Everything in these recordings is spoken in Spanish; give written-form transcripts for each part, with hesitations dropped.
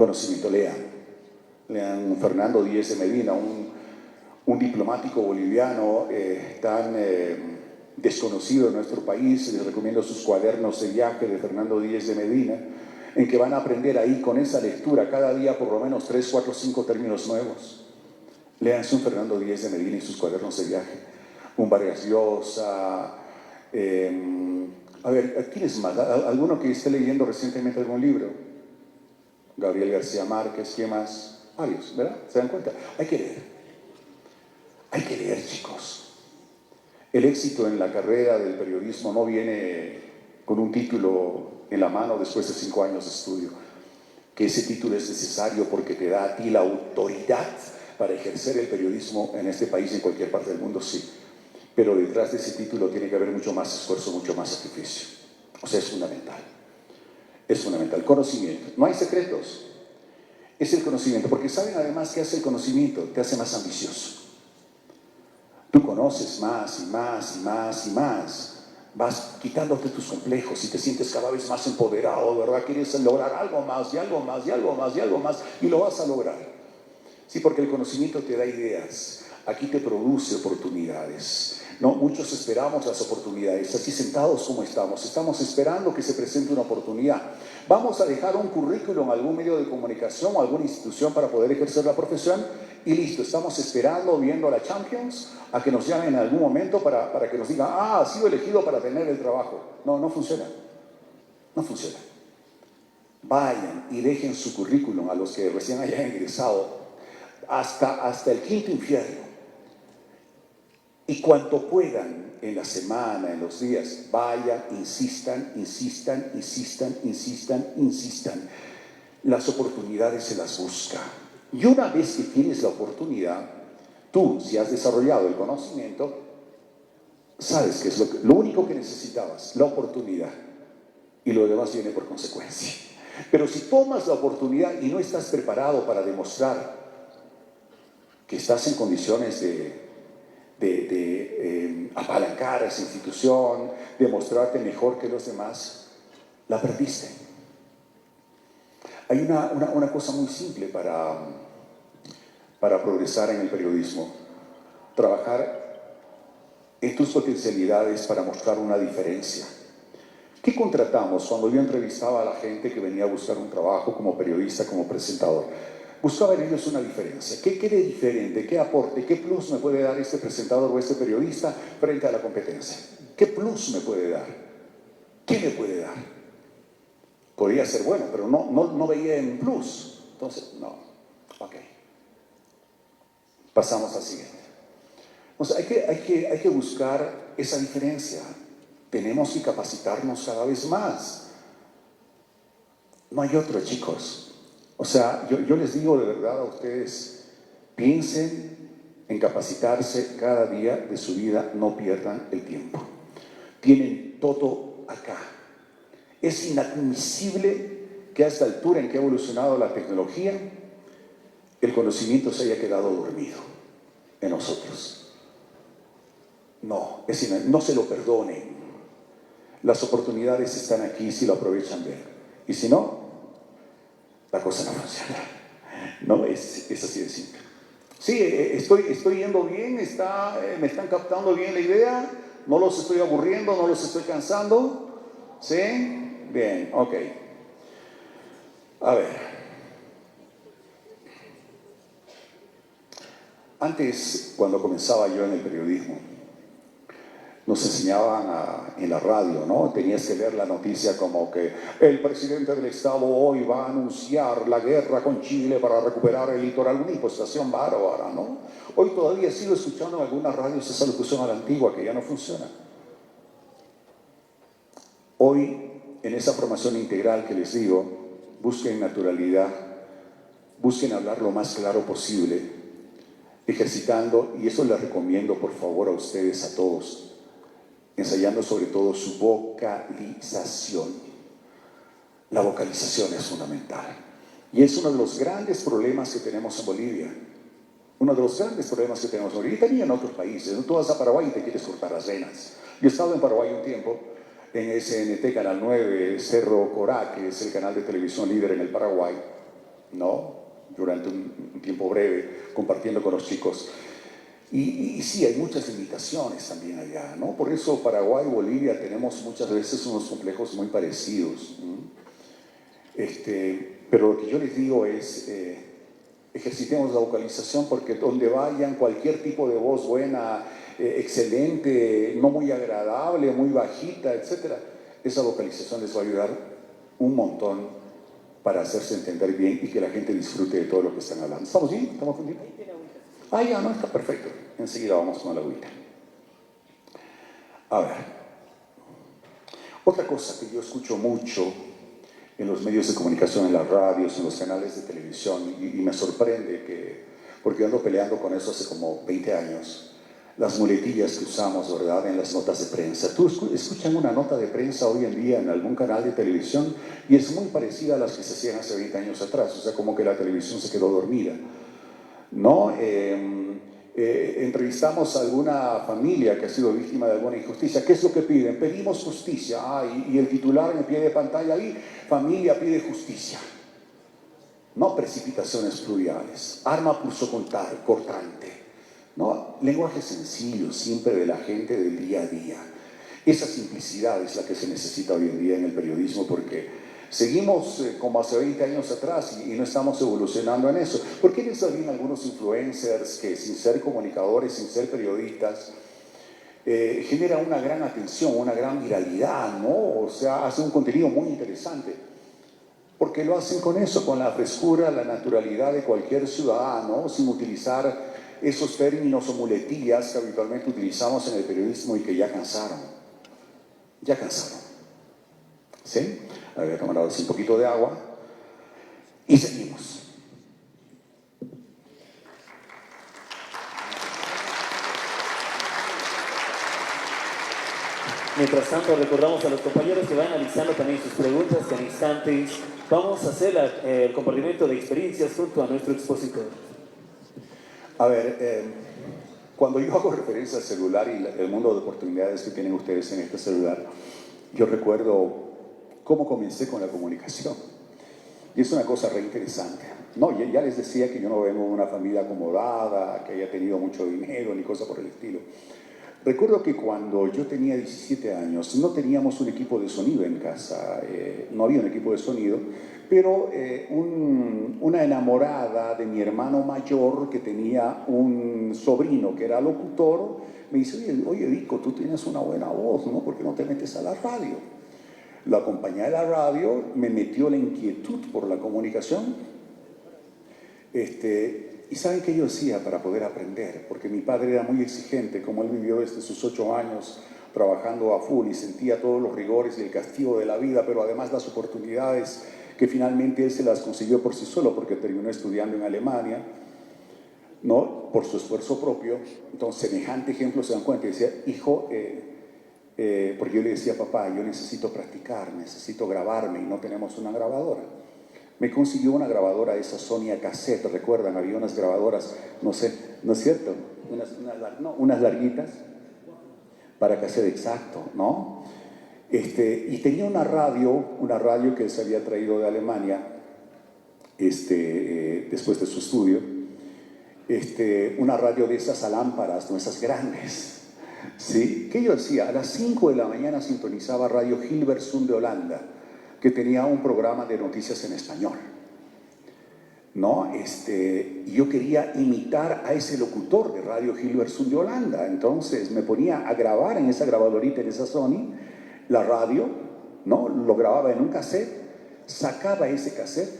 Conocimiento, lean Fernando Díez de Medina, un diplomático boliviano tan desconocido en nuestro país. Les recomiendo sus cuadernos de viaje de Fernando Díez de Medina, en que van a aprender ahí con esa lectura cada día por lo menos 3, 4, 5 términos nuevos. Léanse un Fernando Díez de Medina y sus cuadernos de viaje, un Vargas Llosa, a ver, ¿quién es más? ¿Alguno que esté leyendo recientemente algún libro? Gabriel García Márquez, ¿quién más? Varios, ¿verdad? ¿Se dan cuenta? Hay que leer, chicos. El éxito en la carrera del periodismo no viene con un título en la mano después de 5 años de estudio, que ese título es necesario porque te da a ti la autoridad para ejercer el periodismo en este país y en cualquier parte del mundo, sí. Pero detrás de ese título tiene que haber mucho más esfuerzo, mucho más sacrificio. O sea, es fundamental. Es fundamental. Conocimiento. No hay secretos. Es el conocimiento. Porque saben además que hace el conocimiento, te hace más ambicioso. Tú conoces más y más y más y más. Vas quitándote tus complejos y te sientes cada vez más empoderado, ¿verdad? Quieres lograr algo más y algo más y algo más y algo más y lo vas a lograr. Sí, porque el conocimiento te da ideas. Aquí te produce oportunidades. No, muchos esperamos las oportunidades, así sentados como estamos esperando que se presente una oportunidad. Vamos a dejar un currículum en algún medio de comunicación o alguna institución para poder ejercer la profesión y listo, estamos esperando, viendo a la Champions, a que nos llamen en algún momento para que nos digan, ha sido elegido para tener el trabajo. No, no funciona. No funciona. Vayan y dejen su currículum a los que recién hayan ingresado hasta el quinto infierno. Y cuanto puedan, en la semana, en los días, vayan, insistan. Las oportunidades se las busca. Y una vez que tienes la oportunidad, tú, si has desarrollado el conocimiento, sabes que es lo único que necesitabas, la oportunidad. Y lo demás viene por consecuencia. Pero si tomas la oportunidad y no estás preparado para demostrar que estás en condiciones de apalancar a esa institución, de mostrarte mejor que los demás, la perdiste. Hay una cosa muy simple para progresar en el periodismo: trabajar en tus potencialidades para mostrar una diferencia. ¿Qué contratamos cuando yo entrevistaba a la gente que venía a buscar un trabajo como periodista, como presentador? Buscaba en ellos una diferencia. ¿Qué de diferente? ¿Qué aporte? ¿Qué plus me puede dar este presentador o este periodista frente a la competencia? ¿Qué plus me puede dar? ¿Qué me puede dar? Podría ser bueno, pero no veía en plus. Entonces, no. Ok. Pasamos al siguiente. Entonces, hay que buscar esa diferencia. Tenemos que capacitarnos cada vez más. No hay otro, chicos. O sea, yo les digo de verdad a ustedes, piensen en capacitarse cada día de su vida, no pierdan el tiempo. Tienen todo acá. Es inadmisible que a esta altura en que ha evolucionado la tecnología, el conocimiento se haya quedado dormido en nosotros. No se lo perdonen. Las oportunidades están aquí si lo aprovechan bien. Y si no, la cosa no funciona. No, es así de simple. Sí, estoy yendo bien, me están captando bien la idea, no los estoy aburriendo, no los estoy cansando. ¿Sí? Bien, ok. A ver. Antes, cuando comenzaba yo en el periodismo, nos enseñaban en la radio, ¿no? Tenías que leer la noticia como que el presidente del Estado hoy va a anunciar la guerra con Chile para recuperar el litoral. Una impostación bárbara, ¿no? Hoy todavía sigo escuchando en algunas radios esa locución a la antigua que ya no funciona. Hoy, en esa formación integral que les digo, busquen naturalidad, busquen hablar lo más claro posible, ejercitando, y eso les recomiendo por favor a ustedes, a todos, ensayando sobre todo su vocalización. La vocalización es fundamental. Y es uno de los grandes problemas que tenemos en Bolivia. Uno de los grandes problemas que tenemos en Bolivia. Y también en otros países. ¿No? Tú vas a Paraguay y te quieres cortar las venas. Yo he estado en Paraguay un tiempo, en SNT Canal 9, Cerro Corá, que es el canal de televisión líder en el Paraguay. ¿no? Durante un tiempo breve, compartiendo con los chicos. Y sí, hay muchas limitaciones también allá, ¿no? Por eso Paraguay y Bolivia tenemos muchas veces unos complejos muy parecidos. Pero lo que yo les digo es, ejercitemos la vocalización porque donde vayan, cualquier tipo de voz buena, excelente, no muy agradable, muy bajita, etc., esa vocalización les va a ayudar un montón para hacerse entender bien y que la gente disfrute de todo lo que están hablando. ¿Estamos bien? ¿Estamos con tiempo? Ah, ya, no, está perfecto. Enseguida vamos con la agüita. A ver, otra cosa que yo escucho mucho en los medios de comunicación, en las radios, en los canales de televisión, y me sorprende que, porque yo ando peleando con eso hace como 20 años, las muletillas que usamos, ¿verdad?, en las notas de prensa. Tú escuchas una nota de prensa hoy en día en algún canal de televisión y es muy parecida a las que se hacían hace 20 años atrás, o sea, como que la televisión se quedó dormida, ¿no? Entrevistamos a alguna familia que ha sido víctima de alguna injusticia. ¿Qué es lo que piden? Pedimos justicia. Y el titular en pie de pantalla ahí, familia pide justicia. No precipitaciones pluriales, arma cortante. ¿No? Lenguaje sencillo, siempre de la gente del día a día. Esa simplicidad es la que se necesita hoy en día en el periodismo porque seguimos como hace 20 años atrás y no estamos evolucionando en eso. ¿Por qué les habían algunos influencers que sin ser comunicadores, sin ser periodistas, genera una gran atención, una gran viralidad, ¿no? O sea, hacen un contenido muy interesante. Porque lo hacen con eso, con la frescura, la naturalidad de cualquier ciudadano, sin utilizar esos términos o muletillas que habitualmente utilizamos en el periodismo y que ya cansaron. Ya cansaron. ¿Sí? A ver, tomar ahora un poquito de agua y seguimos. Mientras tanto, recordamos a los compañeros que van analizando también sus preguntas, que en instantes vamos a hacer el compartimiento de experiencias junto a nuestro expositor. A ver, cuando yo hago referencia al celular y el mundo de oportunidades que tienen ustedes en este celular, yo recuerdo cómo comencé con la comunicación. Y es una cosa re interesante. No, ya les decía que yo no vengo de una familia acomodada, que haya tenido mucho dinero, ni cosa por el estilo. Recuerdo que cuando yo tenía 17 años no teníamos un equipo de sonido en casa, no había un equipo de sonido, pero una enamorada de mi hermano mayor que tenía un sobrino que era locutor, me dice, oye Vico, tú tienes una buena voz, ¿no? ¿Por qué no te metes a la radio? Lo acompañé a la radio, me metió la inquietud por la comunicación. ¿Y saben qué yo hacía para poder aprender? Porque mi padre era muy exigente, como él vivió desde sus 8 años trabajando a full y sentía todos los rigores y el castigo de la vida, pero además las oportunidades que finalmente él se las consiguió por sí solo, porque terminó estudiando en Alemania, ¿no? Por su esfuerzo propio. Entonces, semejante ejemplo se dan cuenta y decía, hijo, porque yo le decía, papá, yo necesito practicar, necesito grabarme y no tenemos una grabadora. Me consiguió una grabadora, esa Sony cassette, ¿recuerdan? Había unas grabadoras, no sé, ¿no es cierto? Unas larguitas para cassette, exacto, ¿no? Y tenía una radio que se había traído de Alemania, después de su estudio, una radio de esas alámparas, no esas grandes, ¿sí? ¿Qué yo hacía? A las 5 de la mañana sintonizaba Radio Hilversum de Holanda, que tenía un programa de noticias en español, ¿no? Y yo quería imitar a ese locutor de Radio Hilversum de Holanda, entonces me ponía a grabar en esa grabadorita, en esa Sony, la radio, ¿no? Lo grababa en un cassette, sacaba ese cassette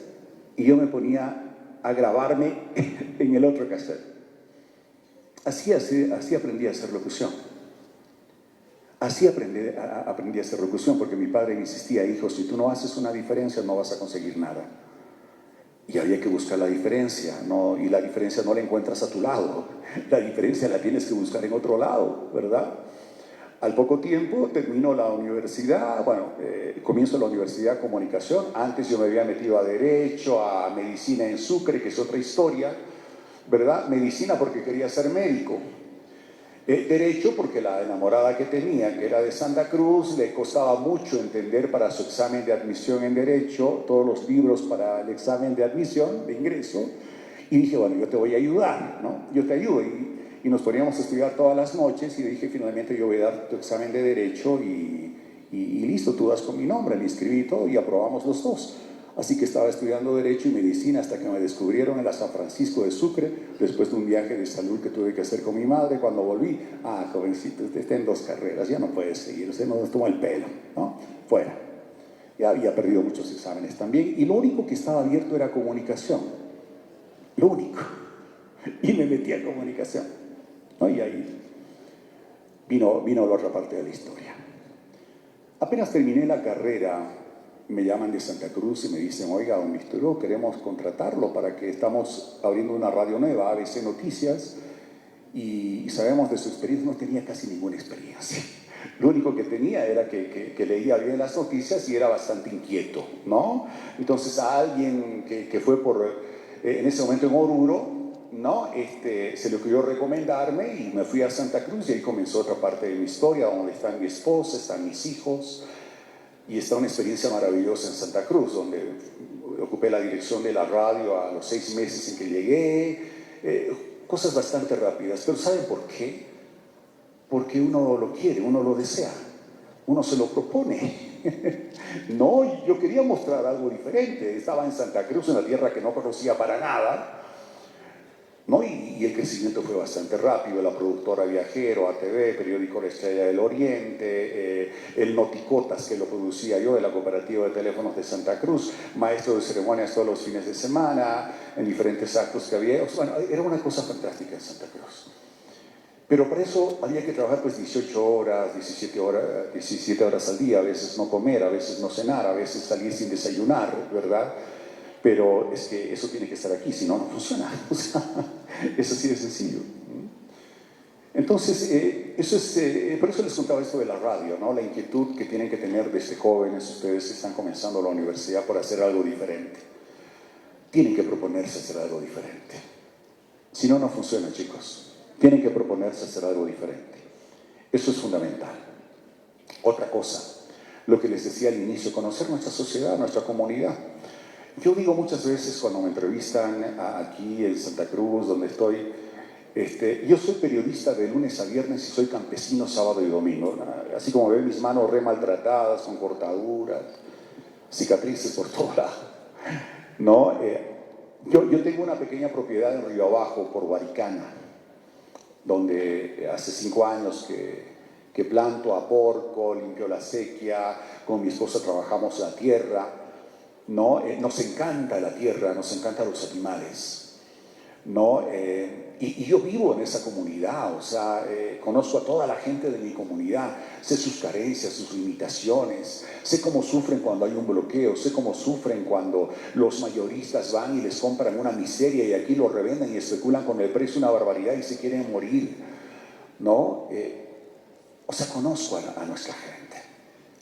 y yo me ponía a grabarme en el otro cassette. Así aprendí a hacer locución. Así aprendí a hacer locución, porque mi padre me insistía, hijo, si tú no haces una diferencia no vas a conseguir nada. Y había que buscar la diferencia, ¿no? Y la diferencia no la encuentras a tu lado, la diferencia la tienes que buscar en otro lado, ¿verdad? Al poco tiempo termino la universidad, comienzo la universidad de comunicación. Antes yo me había metido a Derecho, a Medicina en Sucre, que es otra historia, ¿verdad? Medicina porque quería ser médico. Derecho, porque la enamorada que tenía, que era de Santa Cruz, le costaba mucho entender para su examen de admisión en Derecho, todos los libros para el examen de admisión, de ingreso, y dije, bueno, yo te voy a ayudar, ¿no? Yo te ayudo, y nos poníamos a estudiar todas las noches, y le dije, finalmente yo voy a dar tu examen de Derecho, y listo, tú das con mi nombre, me inscribí y todo, y aprobamos los dos. Así que estaba estudiando Derecho y Medicina hasta que me descubrieron en la San Francisco de Sucre, después de un viaje de salud que tuve que hacer con mi madre. Cuando volví, jovencito, usted está en 2 carreras, ya no puede seguir, usted nos toma el pelo, ¿no? Fuera. Ya había perdido muchos exámenes también, y lo único que estaba abierto era comunicación. Lo único. Y me metí a comunicación, ¿no? Y ahí vino la otra parte de la historia. Apenas terminé la carrera, me llaman de Santa Cruz y me dicen, oiga, don Misturo, queremos contratarlo para que estamos abriendo una radio nueva, ABC Noticias, y sabemos de su experiencia. No tenía casi ninguna experiencia. Lo único que tenía era que leía bien las noticias y era bastante inquieto, ¿no? Entonces a alguien que fue en ese momento en Oruro, ¿no? Se le ocurrió recomendarme y me fui a Santa Cruz, y ahí comenzó otra parte de mi historia, donde está mi esposa, están mis hijos. Y está una experiencia maravillosa en Santa Cruz, donde ocupé la dirección de la radio a los 6 meses en que llegué. Cosas bastante rápidas, pero ¿saben por qué? Porque uno lo quiere, uno lo desea, uno se lo propone. No, yo quería mostrar algo diferente. Estaba en Santa Cruz, una tierra que no conocía para nada, ¿no? Y el crecimiento fue bastante rápido. La productora Viajero, ATV, periódico La Estrella del Oriente, el Noticotas, que lo producía yo, de la Cooperativa de Teléfonos de Santa Cruz, maestro de ceremonias todos los fines de semana, en diferentes actos que había. Bueno, era una cosa fantástica en Santa Cruz. Pero para eso había que trabajar pues 18 horas, 17 horas al día, a veces no comer, a veces no cenar, a veces salir sin desayunar, ¿verdad? Pero es que eso tiene que estar aquí, si no, no funciona. O sea, es así de sencillo. Entonces, por eso les contaba esto de la radio, ¿no? La inquietud que tienen que tener desde jóvenes, ustedes que están comenzando la universidad, por hacer algo diferente. Tienen que proponerse hacer algo diferente. Si no, no funciona, chicos. Tienen que proponerse hacer algo diferente. Eso es fundamental. Otra cosa, lo que les decía al inicio, conocer nuestra sociedad, nuestra comunidad. Yo digo muchas veces cuando me entrevistan aquí en Santa Cruz, donde estoy, yo soy periodista de lunes a viernes y soy campesino sábado y domingo. Así como ven mis manos re maltratadas, con cortaduras, cicatrices por todo lado, ¿no? Yo tengo una pequeña propiedad en Río Abajo, por Huaricana, donde hace 5 años que planto, aporco, limpio la sequía, con mi esposa trabajamos la tierra, ¿no? Nos encanta la tierra, nos encantan los animales, ¿no? Y yo vivo en esa comunidad, o sea, conozco a toda la gente de mi comunidad, sé sus carencias, sus limitaciones, sé cómo sufren cuando hay un bloqueo, sé cómo sufren cuando los mayoristas van y les compran una miseria y aquí lo revenden y especulan con el precio una barbaridad y se quieren morir, ¿no? O sea, conozco a nuestra gente.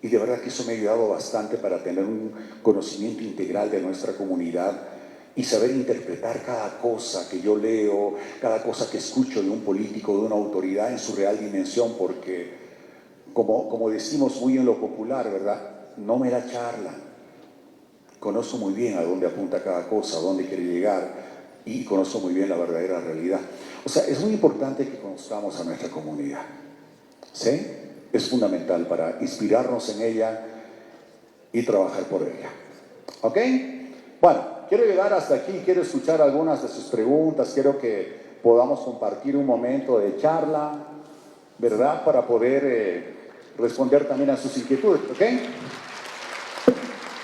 Y de verdad que eso me ha ayudado bastante para tener un conocimiento integral de nuestra comunidad y saber interpretar cada cosa que yo leo, cada cosa que escucho de un político, de una autoridad en su real dimensión, porque como decimos muy en lo popular, ¿verdad? No me la charlan. Conozco muy bien a dónde apunta cada cosa, a dónde quiere llegar, y conozco muy bien la verdadera realidad. O sea, es muy importante que conozcamos a nuestra comunidad, ¿sí? Es fundamental para inspirarnos en ella y trabajar por ella. ¿Ok? Bueno, quiero llegar hasta aquí, quiero escuchar algunas de sus preguntas, quiero que podamos compartir un momento de charla, ¿verdad? Para poder responder también a sus inquietudes, ¿ok?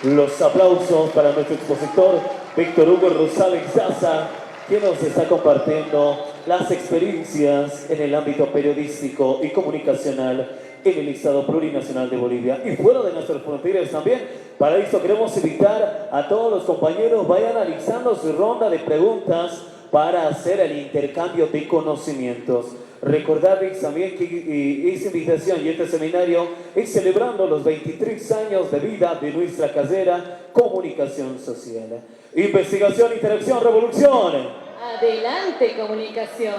Los aplausos para nuestro expositor Víctor Hugo Rosales Zaza, quien nos está compartiendo las experiencias en el ámbito periodístico y comunicacional en el Estado Plurinacional de Bolivia y fuera de nuestras fronteras también. Para esto queremos invitar a todos los compañeros, vayan analizando su ronda de preguntas para hacer el intercambio de conocimientos. Recordarles también que esta invitación y este seminario es celebrando los 23 años de vida de nuestra carrera Comunicación Social. Investigación, interacción, revolución. Adelante, comunicación.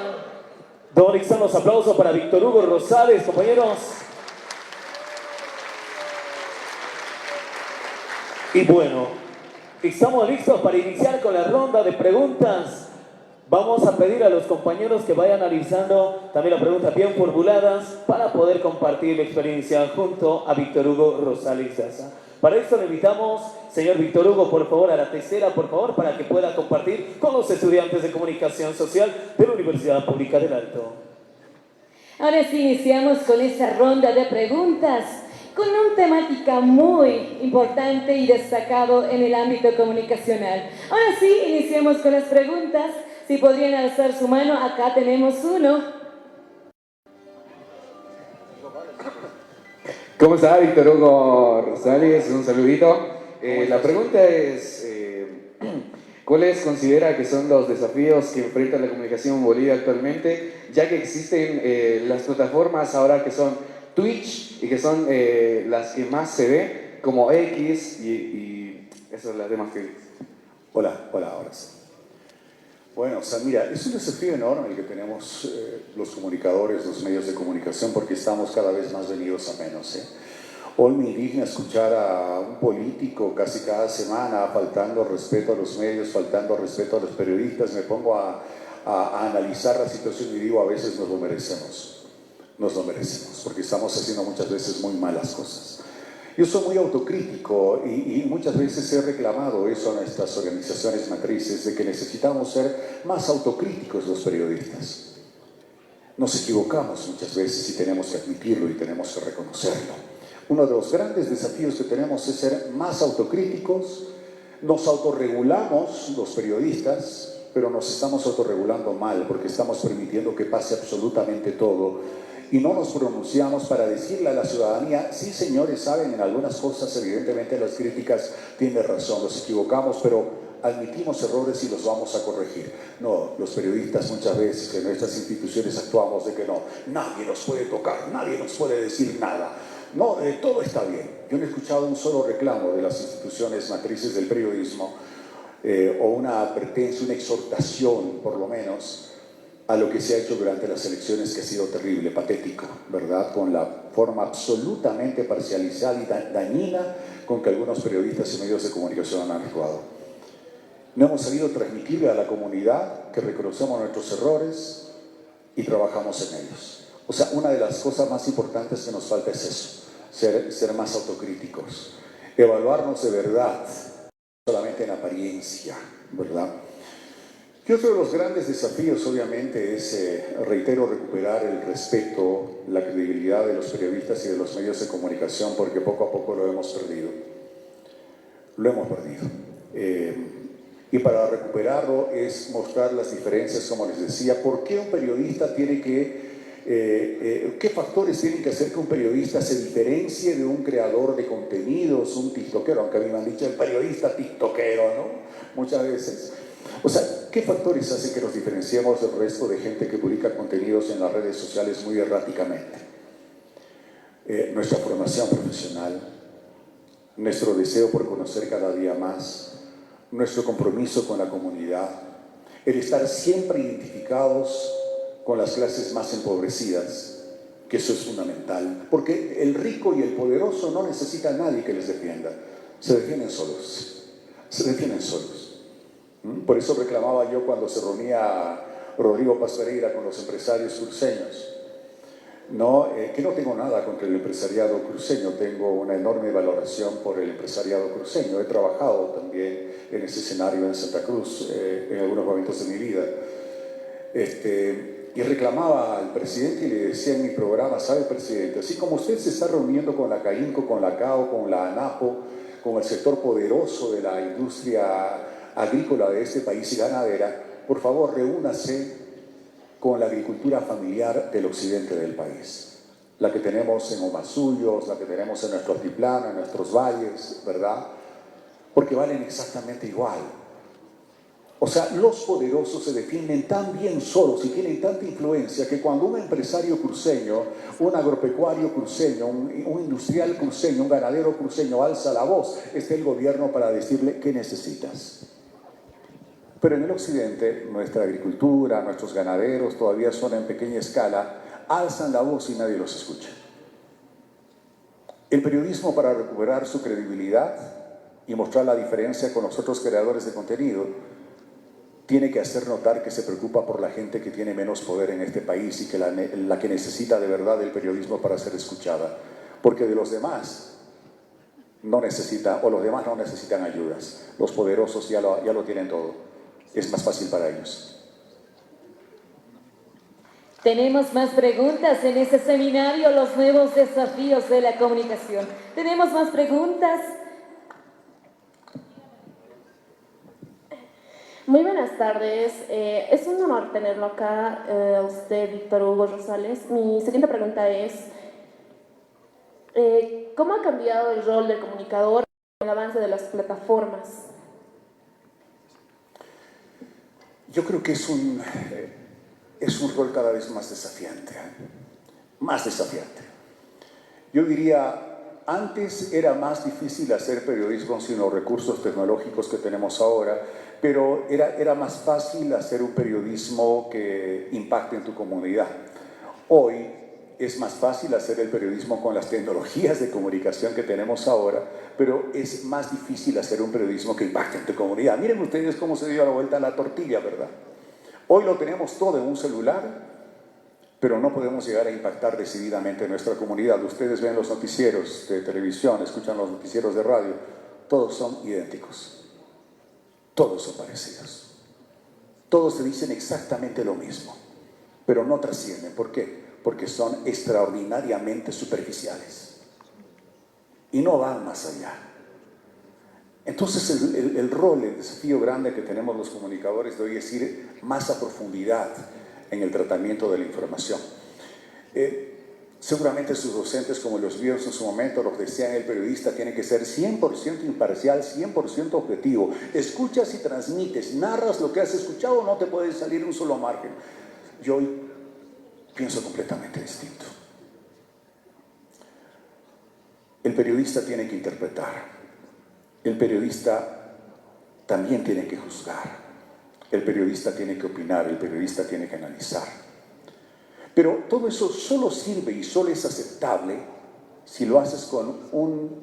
Don Alexander, los aplausos para Víctor Hugo Rosales, compañeros. Y bueno, estamos listos para iniciar con la ronda de preguntas. Vamos a pedir a los compañeros que vayan analizando también las preguntas bien formuladas para poder compartir la experiencia junto a Víctor Hugo Rosales Zaza. Para esto le invitamos, señor Víctor Hugo, por favor, a la tercera, por favor, para que pueda compartir con los estudiantes de comunicación social de la Universidad Pública del Alto. Ahora sí, iniciamos con esta ronda de preguntas con una temática muy importante y destacado en el ámbito comunicacional. Ahora sí, iniciamos con las preguntas. Si podrían alzar su mano, acá tenemos uno. ¿Cómo está Víctor Hugo Rosales? Un saludito. La pregunta es, ¿cuáles considera que son los desafíos que enfrenta la comunicación en Bolivia actualmente, ya que existen las plataformas ahora que son Twitch y que son las que más se ve, como X y eso es las demás que... Hola, ahora sí. Bueno, o sea, mira, es un desafío enorme el que tenemos los comunicadores, los medios de comunicación, porque estamos cada vez más venidos a menos. Hoy me indigna escuchar a un político casi cada semana faltando respeto a los medios, faltando respeto a los periodistas. Me pongo a analizar la situación y digo, a veces nos lo merecemos, porque estamos haciendo muchas veces muy malas cosas. Yo soy muy autocrítico y muchas veces he reclamado eso a nuestras organizaciones matrices, de que necesitamos ser más autocríticos los periodistas. Nos equivocamos muchas veces y tenemos que admitirlo y tenemos que reconocerlo. Uno de los grandes desafíos que tenemos es ser más autocríticos. Nos autorregulamos los periodistas, pero nos estamos autorregulando mal porque estamos permitiendo que pase absolutamente todo. Y no nos pronunciamos para decirle a la ciudadanía, sí señores, saben, en algunas cosas evidentemente las críticas tienen razón, nos equivocamos, pero admitimos errores y los vamos a corregir. No, los periodistas muchas veces en nuestras instituciones actuamos de que no, nadie nos puede tocar, nadie nos puede decir nada. No, todo está bien. Yo no he escuchado un solo reclamo de las instituciones matrices del periodismo o una advertencia, una exhortación por lo menos, a lo que se ha hecho durante las elecciones, que ha sido terrible, patético, ¿verdad? Con la forma absolutamente parcializada y dañina con que algunos periodistas y medios de comunicación han actuado. No hemos sabido transmitirle a la comunidad que reconocemos nuestros errores y trabajamos en ellos. O sea, una de las cosas más importantes que nos falta es eso, ser más autocríticos, evaluarnos de verdad, no solamente en apariencia, ¿verdad? Y otro de los grandes desafíos, obviamente, es, reitero, recuperar el respeto, la credibilidad de los periodistas y de los medios de comunicación, porque poco a poco lo hemos perdido. Lo hemos perdido. Y para recuperarlo es mostrar las diferencias, como les decía. ¿Por qué un periodista tiene que... qué factores tienen que hacer que un periodista se diferencie de un creador de contenidos, un tiktokero? Aunque a mí me han dicho el periodista tiktokero, ¿no? Muchas veces. O sea, ¿qué factores hacen que nos diferenciemos del resto de gente que publica contenidos en las redes sociales muy erráticamente? Nuestra formación profesional, nuestro deseo por conocer cada día más, nuestro compromiso con la comunidad, el estar siempre identificados con las clases más empobrecidas, que eso es fundamental, porque el rico y el poderoso no necesitan a nadie que les defienda, se defienden solos, Por eso reclamaba yo cuando se reunía Rodrigo Paz Pereira con los empresarios cruceños, ¿no? Que no tengo nada contra el empresariado cruceño, tengo una enorme valoración por el empresariado cruceño. He trabajado también en ese escenario en Santa Cruz en algunos momentos de mi vida. Y reclamaba al presidente y le decía en mi programa, ¿sabe, presidente? Así como usted se está reuniendo con la CAINCO, con la CAO, con la ANAPO, con el sector poderoso de la industria agrícola de este país y ganadera, por favor, reúnase con la agricultura familiar del occidente del país. La que tenemos en Omasuyos, la que tenemos en nuestro altiplano, en nuestros valles, ¿verdad? Porque valen exactamente igual. O sea, los poderosos se defienden tan bien solos y tienen tanta influencia que cuando un empresario cruceño, un agropecuario cruceño, un industrial cruceño, un ganadero cruceño alza la voz, está el gobierno para decirle, ¿qué necesitas? Pero en el occidente, nuestra agricultura, nuestros ganaderos todavía son en pequeña escala, alzan la voz y nadie los escucha. El periodismo, para recuperar su credibilidad y mostrar la diferencia con los otros creadores de contenido, tiene que hacer notar que se preocupa por la gente que tiene menos poder en este país y que la que necesita de verdad el periodismo para ser escuchada. Porque de los demás no necesitan, o los demás no necesitan ayudas. Los poderosos ya lo tienen todo. Es más fácil para ellos. Tenemos más preguntas en este seminario, los nuevos desafíos de la comunicación. Tenemos más preguntas. Muy buenas tardes, es un honor tenerlo acá, usted, Víctor Hugo Rosales. Mi siguiente pregunta es, ¿cómo ha cambiado el rol del comunicador con el avance de las plataformas? Yo creo que es un rol cada vez más desafiante, más desafiante. Yo diría, antes era más difícil hacer periodismo sin los recursos tecnológicos que tenemos ahora, pero era más fácil hacer un periodismo que impacte en tu comunidad. Hoy es más fácil hacer el periodismo con las tecnologías de comunicación que tenemos ahora, pero es más difícil hacer un periodismo que impacte en tu comunidad. Miren ustedes cómo se dio la vuelta a la tortilla, ¿verdad? Hoy lo tenemos todo en un celular, pero no podemos llegar a impactar decididamente en nuestra comunidad. Ustedes ven los noticieros de televisión, escuchan los noticieros de radio, todos son idénticos. Todos son parecidos. Todos te dicen exactamente lo mismo, pero no trascienden. ¿Por qué? Porque son extraordinariamente superficiales y no van más allá. Entonces el rol, el desafío grande que tenemos los comunicadores de hoy es ir más a profundidad en el tratamiento de la información. Seguramente sus docentes, como los vio en su momento, los decían, el periodista tiene que ser 100% imparcial, 100% objetivo. Escuchas y transmites, narras lo que has escuchado, no te puede salir un solo margen. Yo hoy pienso completamente distinto. El periodista tiene que interpretar. El periodista también tiene que juzgar. El periodista tiene que opinar, el periodista tiene que analizar. Pero todo eso solo sirve y solo es aceptable si lo haces con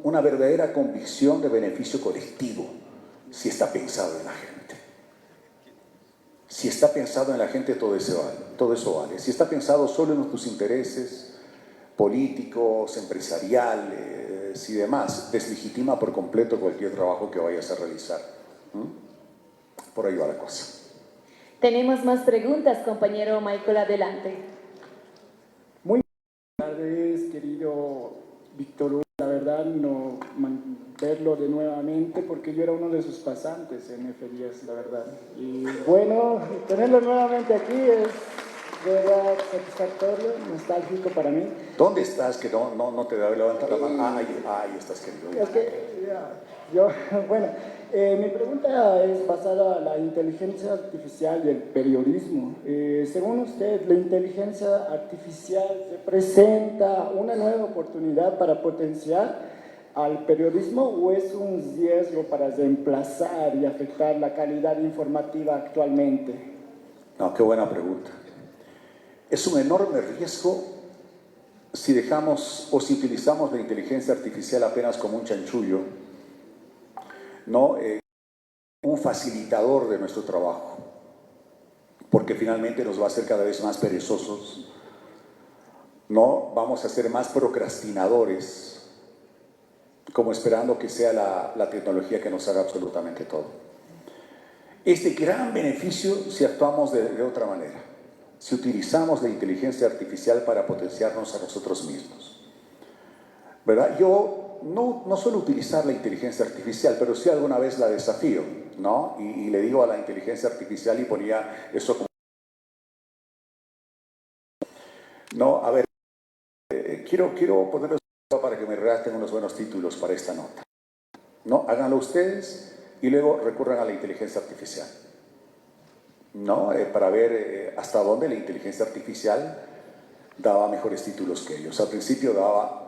una verdadera convicción de beneficio colectivo, si está pensado en la gente. Si está pensado en la gente, todo eso vale. Si está pensado solo en tus intereses políticos, empresariales y demás, deslegitima por completo cualquier trabajo que vayas a realizar. Por ahí va la cosa. Tenemos más preguntas, compañero Michael, adelante. Buenas tardes, querido Víctor Hugo. La verdad, no verlo de nuevamente porque yo era uno de sus pasantes en F10, la verdad. Y bueno, tenerlo nuevamente aquí es de verdad satisfactorio, nostálgico para mí. ¿Dónde estás? Que no te da levanta la mano. Ahí estás, querido. Es que, bueno, mi pregunta es basada a la inteligencia artificial y el periodismo. Según usted, ¿la inteligencia artificial representa una nueva oportunidad para potenciar al periodismo o es un riesgo para reemplazar y afectar la calidad informativa actualmente? No, qué buena pregunta. Es un enorme riesgo si dejamos o si utilizamos la inteligencia artificial apenas como un chanchullo, ¿no? Un facilitador de nuestro trabajo, porque finalmente nos va a hacer cada vez más perezosos, ¿no? Vamos a ser más procrastinadores, como esperando que sea la tecnología que nos haga absolutamente todo. Este gran beneficio si actuamos de otra manera, si utilizamos la inteligencia artificial para potenciarnos a nosotros mismos, ¿verdad? Yo no suelo utilizar la inteligencia artificial, pero sí alguna vez la desafío, ¿no? Y le digo a la inteligencia artificial y ponía eso como... No, a ver, quiero ponerlo para que me redacten unos buenos títulos para esta nota, ¿no? Háganlo ustedes y luego recurran a la inteligencia artificial, ¿no? Para ver hasta dónde la inteligencia artificial daba mejores títulos que ellos. Al principio daba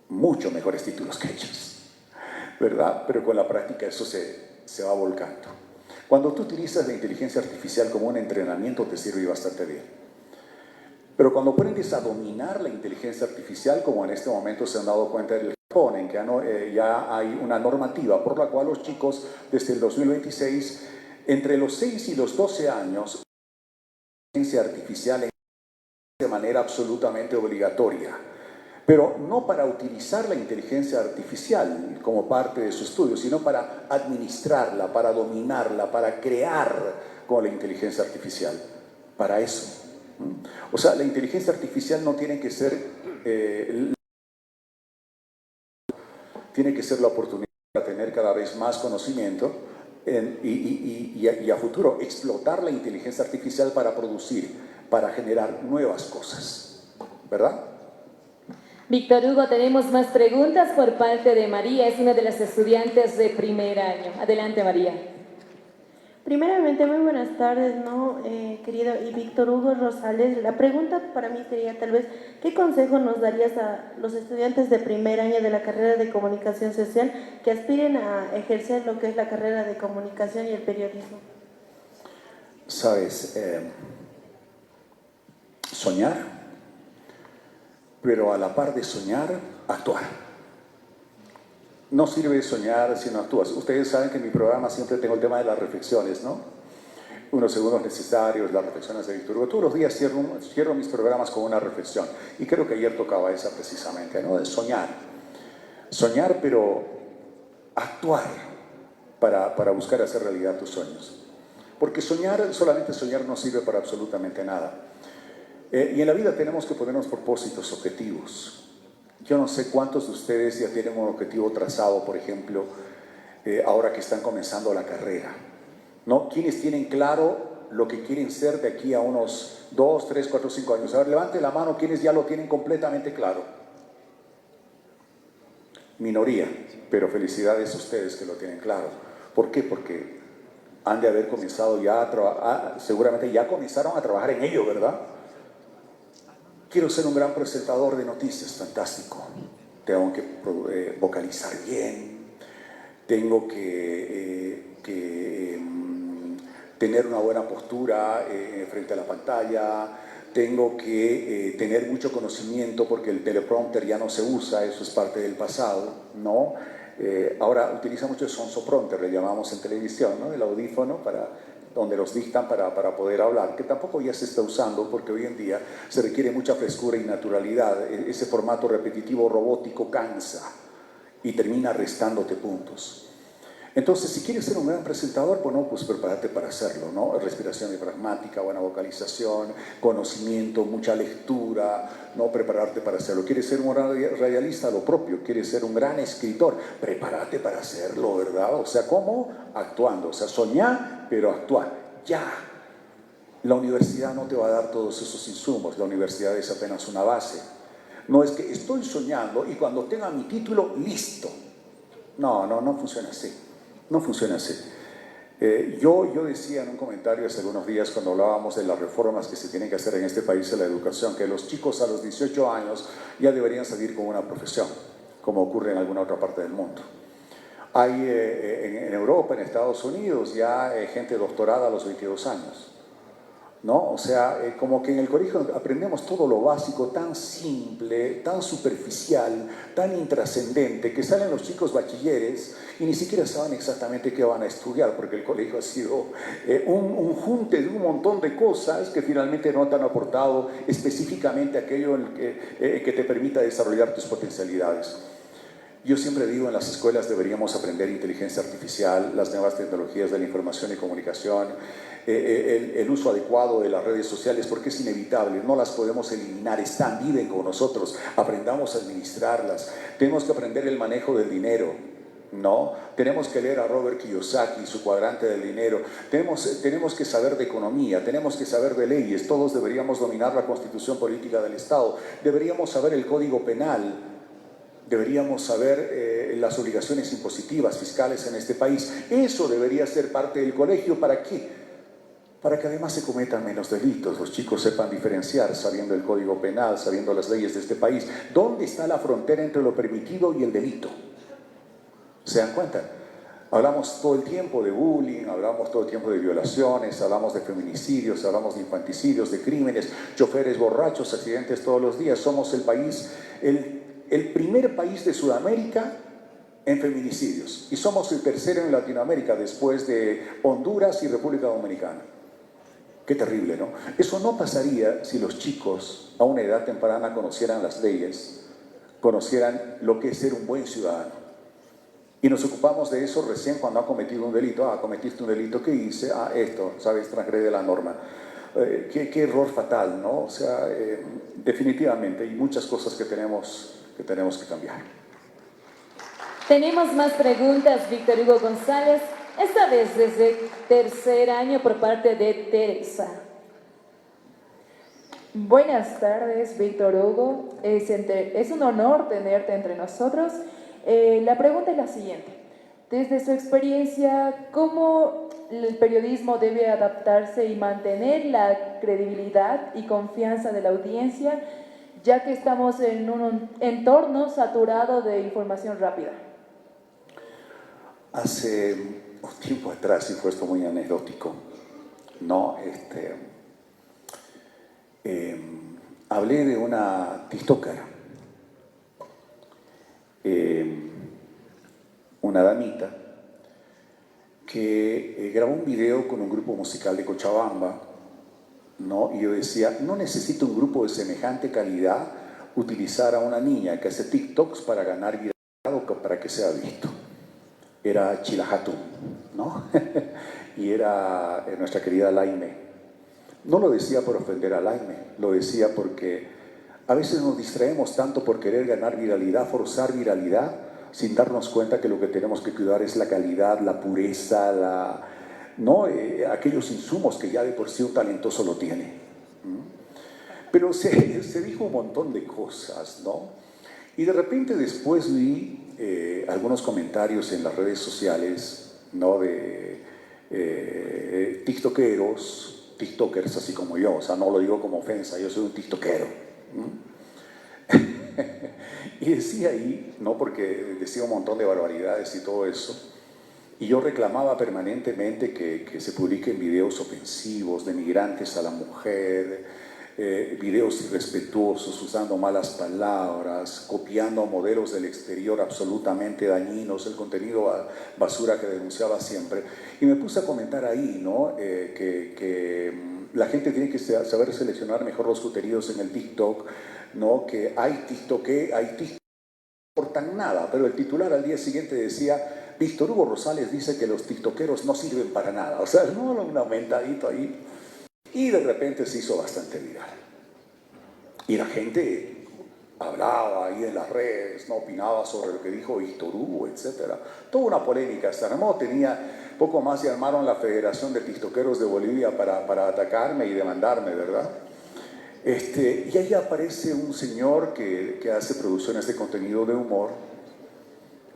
mucho mejores títulos que ellos, ¿verdad? Pero con la práctica eso se va volcando. Cuando tú utilizas la inteligencia artificial como un entrenamiento te sirve bastante bien. Pero cuando aprendes a dominar la inteligencia artificial, como en este momento se han dado cuenta del Japón, en que ya hay una normativa por la cual los chicos desde el 2026, entre los 6 y los 12 años, la inteligencia artificial de manera absolutamente obligatoria. Pero no para utilizar la inteligencia artificial como parte de su estudio, sino para administrarla, para dominarla, para crear con la inteligencia artificial. Para eso. O sea, la inteligencia artificial no tiene que ser, tiene que ser la oportunidad de tener cada vez más conocimiento y a futuro explotar la inteligencia artificial para producir, para generar nuevas cosas. ¿Verdad? Víctor Hugo, tenemos más preguntas por parte de María, es una de las estudiantes de primer año. Adelante, María. Primeramente, muy buenas tardes, ¿no? Querido y Víctor Hugo Rosales. La pregunta para mí sería tal vez, ¿qué consejo nos darías a los estudiantes de primer año de la carrera de comunicación social que aspiren a ejercer lo que es la carrera de comunicación y el periodismo? Sabes, soñar, pero a la par de soñar, actuar. No sirve soñar si no actúas. Ustedes saben que en mi programa siempre tengo el tema de las reflexiones, ¿no? Unos segundos necesarios, las reflexiones de Víctor Hugo. Todos los días cierro mis programas con una reflexión. Y creo que ayer tocaba esa precisamente, ¿no? De soñar. Soñar, pero actuar para buscar hacer realidad tus sueños. Porque soñar, solamente soñar no sirve para absolutamente nada. Y en la vida tenemos que ponernos propósitos, objetivos. Yo no sé cuántos de ustedes ya tienen un objetivo trazado, por ejemplo, ahora que están comenzando la carrera, ¿no? ¿Quiénes tienen claro lo que quieren ser de aquí a unos 2, 3, 4, 5 años? A ver, levante la mano quienes ya lo tienen completamente claro. Minoría, pero felicidades a ustedes que lo tienen claro. ¿Por qué? Porque han de haber comenzado ya a trabajar, seguramente ya comenzaron a trabajar en ello, ¿verdad? Quiero ser un gran presentador de noticias, fantástico. Tengo que vocalizar bien, tengo que tener una buena postura frente a la pantalla, tengo que tener mucho conocimiento porque el teleprompter ya no se usa, eso es parte del pasado, ¿no? Ahora utiliza mucho el sonsoprompter, le llamamos en televisión, ¿no? El audífono donde los dictan para poder hablar, que tampoco ya se está usando porque hoy en día se requiere mucha frescura y naturalidad. Ese formato repetitivo robótico cansa y termina restándote puntos. Entonces, si quieres ser un gran presentador, pues prepárate para hacerlo, ¿no? Respiración diafragmática, buena vocalización, conocimiento, mucha lectura, ¿no? Prepararte para hacerlo. ¿Quieres ser un radialista? Lo propio. ¿Quieres ser un gran escritor? Prepárate para hacerlo, ¿verdad? O sea, ¿cómo? Actuando. O sea, soñar, pero actuar. Ya. La universidad no te va a dar todos esos insumos. La universidad es apenas una base. No es que estoy soñando y cuando tenga mi título, listo. No funciona así. No funciona así. Yo decía en un comentario hace algunos días cuando hablábamos de las reformas que se tienen que hacer en este país en la educación, que los chicos a los 18 años ya deberían salir con una profesión, como ocurre en alguna otra parte del mundo. Hay en Europa, en Estados Unidos, ya gente doctorada a los 22 años. ¿No? O sea, como que en el colegio aprendemos todo lo básico, tan simple, tan superficial, tan intrascendente, que salen los chicos bachilleres y ni siquiera saben exactamente qué van a estudiar, porque el colegio ha sido un junte de un montón de cosas que finalmente no te han aportado específicamente aquello que te permita desarrollar tus potencialidades. Yo siempre digo, en las escuelas deberíamos aprender inteligencia artificial, las nuevas tecnologías de la información y comunicación, el uso adecuado de las redes sociales, porque es inevitable, no las podemos eliminar, viven con nosotros, aprendamos a administrarlas. Tenemos que aprender el manejo del dinero, ¿no? Tenemos que leer a Robert Kiyosaki, su cuadrante del dinero. Tenemos que saber de economía, tenemos que saber de leyes, todos deberíamos dominar la constitución política del Estado, deberíamos saber el código penal, deberíamos saber las obligaciones impositivas, fiscales en este país. Eso debería ser parte del colegio. ¿Para qué? Para que además se cometan menos delitos, los chicos sepan diferenciar, sabiendo el código penal, sabiendo las leyes de este país. ¿Dónde está la frontera entre lo permitido y el delito? ¿Se dan cuenta? Hablamos todo el tiempo de bullying, hablamos todo el tiempo de violaciones, hablamos de feminicidios, hablamos de infanticidios, de crímenes, choferes borrachos, accidentes todos los días. Somos el país, el primer país de Sudamérica en feminicidios y somos el tercero en Latinoamérica después de Honduras y República Dominicana. Qué terrible, ¿no? Eso no pasaría si los chicos a una edad temprana conocieran las leyes, conocieran lo que es ser un buen ciudadano. Y nos ocupamos de eso recién cuando ha cometido un delito. Ah, cometiste un delito, ¿qué hice? Ah, esto, ¿sabes? Transgrede la norma. Qué error fatal, ¿no? O sea, definitivamente hay muchas cosas que tenemos que cambiar. Tenemos más preguntas, Víctor Hugo González, esta vez desde tercer año por parte de Teresa. Buenas tardes, Víctor Hugo. Es un honor tenerte entre nosotros. La pregunta es la siguiente. Desde su experiencia, ¿cómo el periodismo debe adaptarse y mantener la credibilidad y confianza de la audiencia, ya que estamos en un entorno saturado de información rápida? Hace un tiempo atrás, y fue esto muy anecdótico, ¿no? Hablé de una tiktoker, una damita que grabó un video con un grupo musical de Cochabamba, ¿no? Y yo decía, no necesito un grupo de semejante calidad utilizar a una niña que hace TikToks para ganar viralidad o para que sea visto. Era Chilajatún, ¿no? Y era nuestra querida Laime. No lo decía por ofender a Laime, lo decía porque a veces nos distraemos tanto por querer ganar viralidad, forzar viralidad, sin darnos cuenta que lo que tenemos que cuidar es la calidad, la pureza, ¿no? Aquellos insumos que ya de por sí un talentoso lo tiene. Pero se dijo un montón de cosas, ¿no? Y de repente después vi algunos comentarios en las redes sociales, ¿no? De tiktokers así como yo, o sea, no lo digo como ofensa, yo soy un tiktokero. Y decía ahí, ¿no? Porque decía un montón de barbaridades y todo eso, y yo reclamaba permanentemente que se publiquen videos ofensivos, denigrantes a la mujer, videos irrespetuosos, usando malas palabras, copiando modelos del exterior absolutamente dañinos, el contenido basura que denunciaba siempre. Y me puse a comentar ahí, ¿no? Que la gente tiene que saber seleccionar mejor los contenidos en el TikTok, ¿no? Que hay TikTok que no aportan nada, pero el titular al día siguiente decía, Víctor Hugo Rosales dice que los tiktokeros no sirven para nada. O sea, no, un aumentadito ahí. Y de repente se hizo bastante viral. Y la gente hablaba ahí en las redes, no opinaba sobre lo que dijo Víctor Hugo, etc. Toda una polémica se armó. Tenía poco más y armaron la Federación de TikTokeros de Bolivia para atacarme y demandarme, ¿verdad? Y ahí aparece un señor que hace producciones de contenido de humor,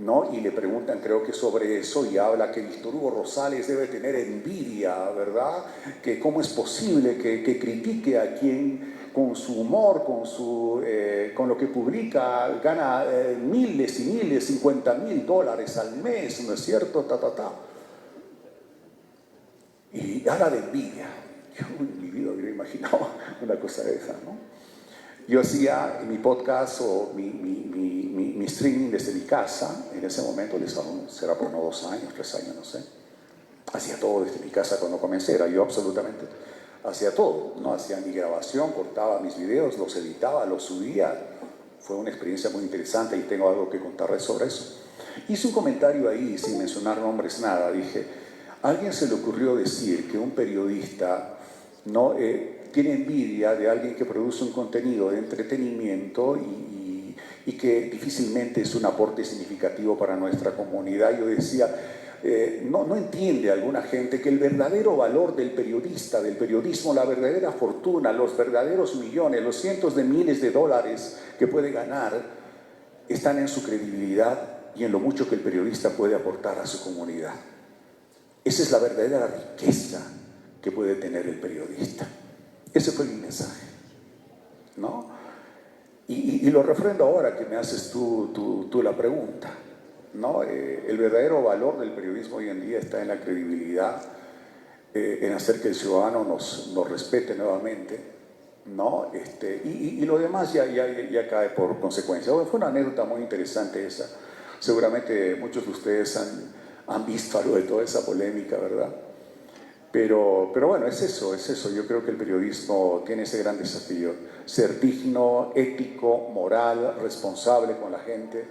¿no? Y le preguntan, creo que sobre eso, y habla que Víctor Hugo Rosales debe tener envidia, ¿verdad? Que cómo es posible que critique a quien con su humor, con lo que publica, gana miles y miles, $50,000 al mes, ¿no es cierto? Y habla de envidia. Yo en mi vida hubiera imaginado una cosa de esa, ¿no? Yo hacía mi podcast o mi streaming desde mi casa, en ese momento, será por unos 2 años, 3 años, no sé. Hacía todo desde mi casa cuando comencé, era yo absolutamente, hacía todo, ¿no? Hacía mi grabación, cortaba mis videos, los editaba, los subía. Fue una experiencia muy interesante y tengo algo que contarles sobre eso. Hice un comentario ahí, sin mencionar nombres, nada, dije, a alguien se le ocurrió decir que un periodista, ¿no? Tiene envidia de alguien que produce un contenido de entretenimiento y que difícilmente es un aporte significativo para nuestra comunidad. Yo decía, no entiende alguna gente que el verdadero valor del periodista, del periodismo, la verdadera fortuna, los verdaderos millones, los cientos de miles de dólares que puede ganar, están en su credibilidad y en lo mucho que el periodista puede aportar a su comunidad. Esa es la verdadera riqueza que puede tener el periodista. Ese fue mi mensaje, ¿no? Y lo refrendo ahora que me haces tú la pregunta, ¿no? El verdadero valor del periodismo hoy en día está en la credibilidad, en hacer que el ciudadano nos respete nuevamente, ¿no? Y lo demás ya cae por consecuencia. Bueno, fue una anécdota muy interesante esa. Seguramente muchos de ustedes han visto algo de toda esa polémica, ¿verdad? Pero bueno, es eso. Yo creo que el periodismo tiene ese gran desafío, ser digno, ético, moral, responsable con la gente,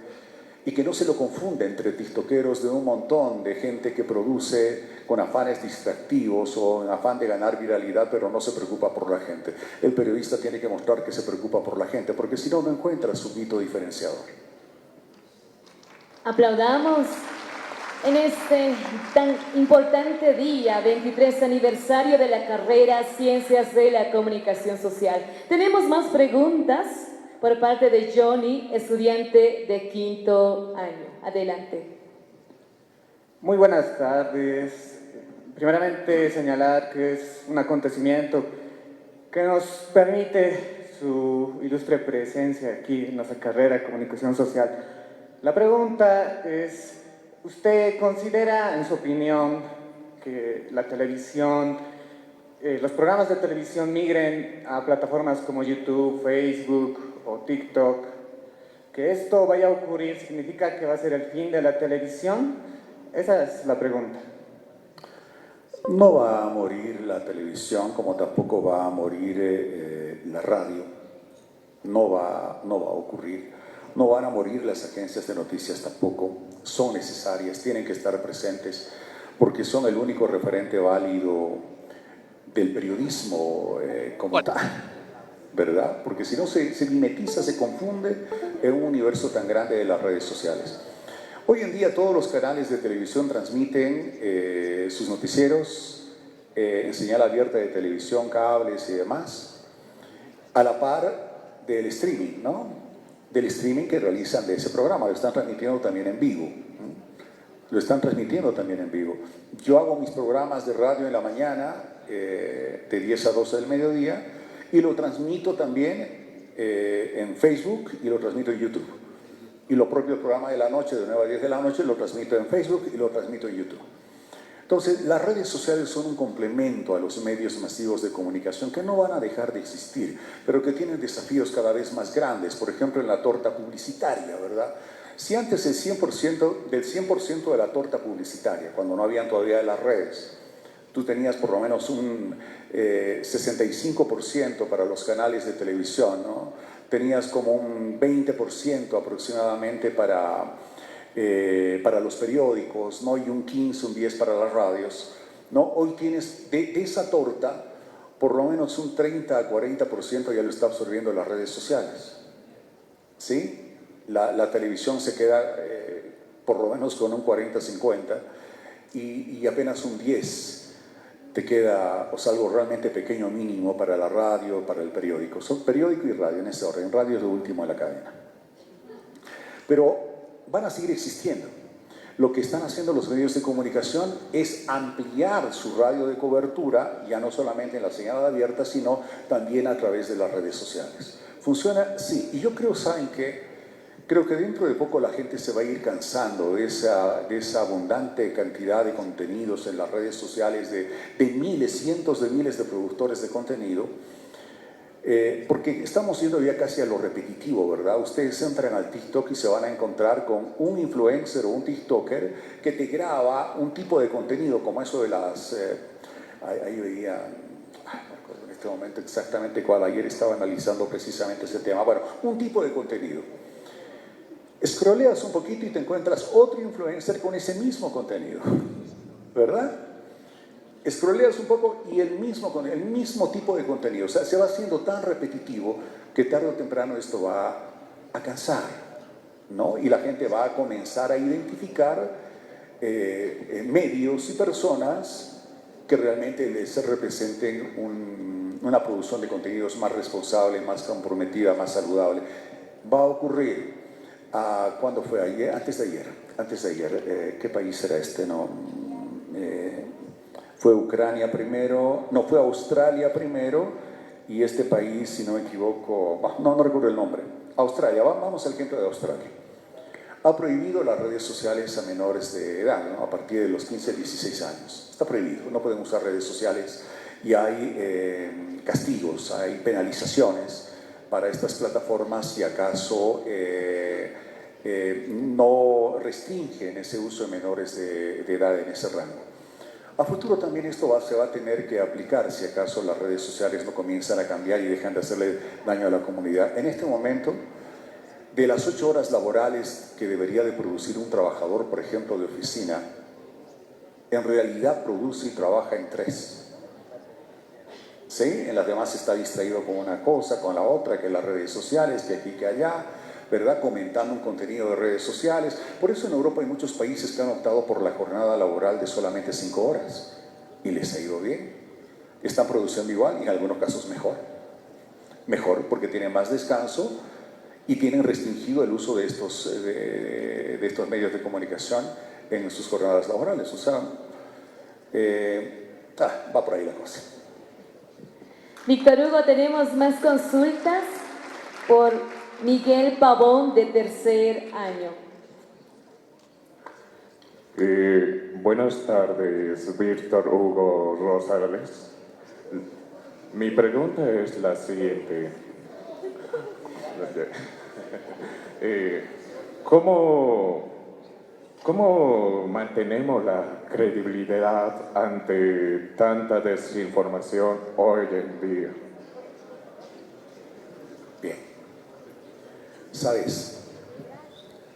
y que no se lo confunda entre tiktokeros de un montón de gente que produce con afanes distractivos o en afán de ganar viralidad, pero no se preocupa por la gente. El periodista tiene que mostrar que se preocupa por la gente, porque si no, no encuentra su mito diferenciador. Aplaudamos en este tan importante día, 23 aniversario de la carrera Ciencias de la Comunicación Social. Tenemos más preguntas por parte de Johnny, estudiante de 5º año. Adelante. Muy buenas tardes. Primeramente señalar que es un acontecimiento que nos permite su ilustre presencia aquí en nuestra carrera de Comunicación Social. La pregunta es, ¿usted considera, en su opinión, que la televisión, los programas de televisión migren a plataformas como YouTube, Facebook o TikTok? ¿Que esto vaya a ocurrir significa que va a ser el fin de la televisión? Esa es la pregunta. No va a morir la televisión, como tampoco va a morir la radio. No va a ocurrir. No van a morir las agencias de noticias tampoco. Son necesarias, tienen que estar presentes, porque son el único referente válido del periodismo como tal, ¿verdad? Porque si no se mimetiza, se confunde en un universo tan grande de las redes sociales. Hoy en día todos los canales de televisión transmiten sus noticieros en señal abierta de televisión, cables y demás, a la par del streaming, ¿no? Del streaming que realizan de ese programa, lo están transmitiendo también en vivo. Lo están transmitiendo también en vivo. Yo hago mis programas de radio en la mañana, de 10 a 12 del mediodía, y lo transmito también en Facebook y lo transmito en YouTube. Y lo propio el programa de la noche, de 9 a 10 de la noche, lo transmito en Facebook y lo transmito en YouTube. Entonces, las redes sociales son un complemento a los medios masivos de comunicación que no van a dejar de existir, pero que tienen desafíos cada vez más grandes, por ejemplo, en la torta publicitaria, ¿verdad? Si antes del 100% de la torta publicitaria, cuando no habían todavía las redes, tú tenías por lo menos un 65% para los canales de televisión, ¿no? Tenías como un 20% aproximadamente para los periódicos, ¿no? Y un 15, un 10 para las radios, ¿no? Hoy tienes de esa torta, por lo menos un 30 a 40% ya lo está absorbiendo las redes sociales, ¿sí? La televisión se queda por lo menos con un 40-50 y apenas un 10 te queda, o sea, algo realmente pequeño, mínimo para la radio, para el periódico. Son periódico y radio en ese orden. Radio es lo último en la cadena. Pero van a seguir existiendo. Lo que están haciendo los medios de comunicación es ampliar su radio de cobertura, ya no solamente en la señal abierta, sino también a través de las redes sociales. ¿Funciona? Sí. Y yo creo, ¿saben qué? Creo que dentro de poco la gente se va a ir cansando de esa abundante cantidad de contenidos en las redes sociales, de miles, cientos de miles de productores de contenido, porque estamos yendo ya casi a lo repetitivo, ¿verdad? Ustedes entran al TikTok y se van a encontrar con un influencer o un TikToker que te graba un tipo de contenido como eso de las... ahí veía... no recuerdo en este momento exactamente cuál, ayer estaba analizando precisamente ese tema. Bueno, un tipo de contenido. Scrolleas un poquito y te encuentras otro influencer con ese mismo contenido, ¿verdad? Scrolleas un poco y el mismo tipo de contenido. O sea, se va haciendo tan repetitivo que tarde o temprano esto va a cansar, ¿no? Y la gente va a comenzar a identificar medios y personas que realmente les representen una producción de contenidos más responsable, más comprometida, más saludable. Va a ocurrir. ¿Cuándo fue? Ayer, antes de ayer. ¿Qué país era este? No, fue Ucrania primero, no, fue Australia primero, y este país, si no me equivoco, no recuerdo el nombre. Australia, vamos al ejemplo de Australia. ha prohibido las redes sociales a menores de edad, ¿no? A partir de los 15 a 16 años. Está prohibido, no pueden usar redes sociales y hay castigos, hay penalizaciones para estas plataformas si acaso no restringen ese uso de menores de edad en ese rango. A futuro también esto se va a tener que aplicar si acaso las redes sociales no comienzan a cambiar y dejan de hacerle daño a la comunidad. En este momento, de las 8 horas laborales que debería de producir un trabajador, por ejemplo, de oficina, en realidad produce y trabaja en 3. ¿Sí? En las demás está distraído con una cosa, con la otra, que las redes sociales, que aquí, que allá, ¿verdad? Comentando un contenido de redes sociales. Por eso en Europa hay muchos países que han optado por la jornada laboral de solamente 5 horas y les ha ido bien. Están produciendo igual y en algunos casos mejor. Mejor porque tienen más descanso y tienen restringido el uso de estos medios de comunicación en sus jornadas laborales. O sea, va por ahí la cosa. Víctor Hugo, tenemos más consultas por Miguel Pavón, de tercer año. Buenas tardes, Víctor Hugo Rosales. Mi pregunta es la siguiente. ¿Cómo mantenemos la credibilidad ante tanta desinformación hoy en día? Bien. Sabes,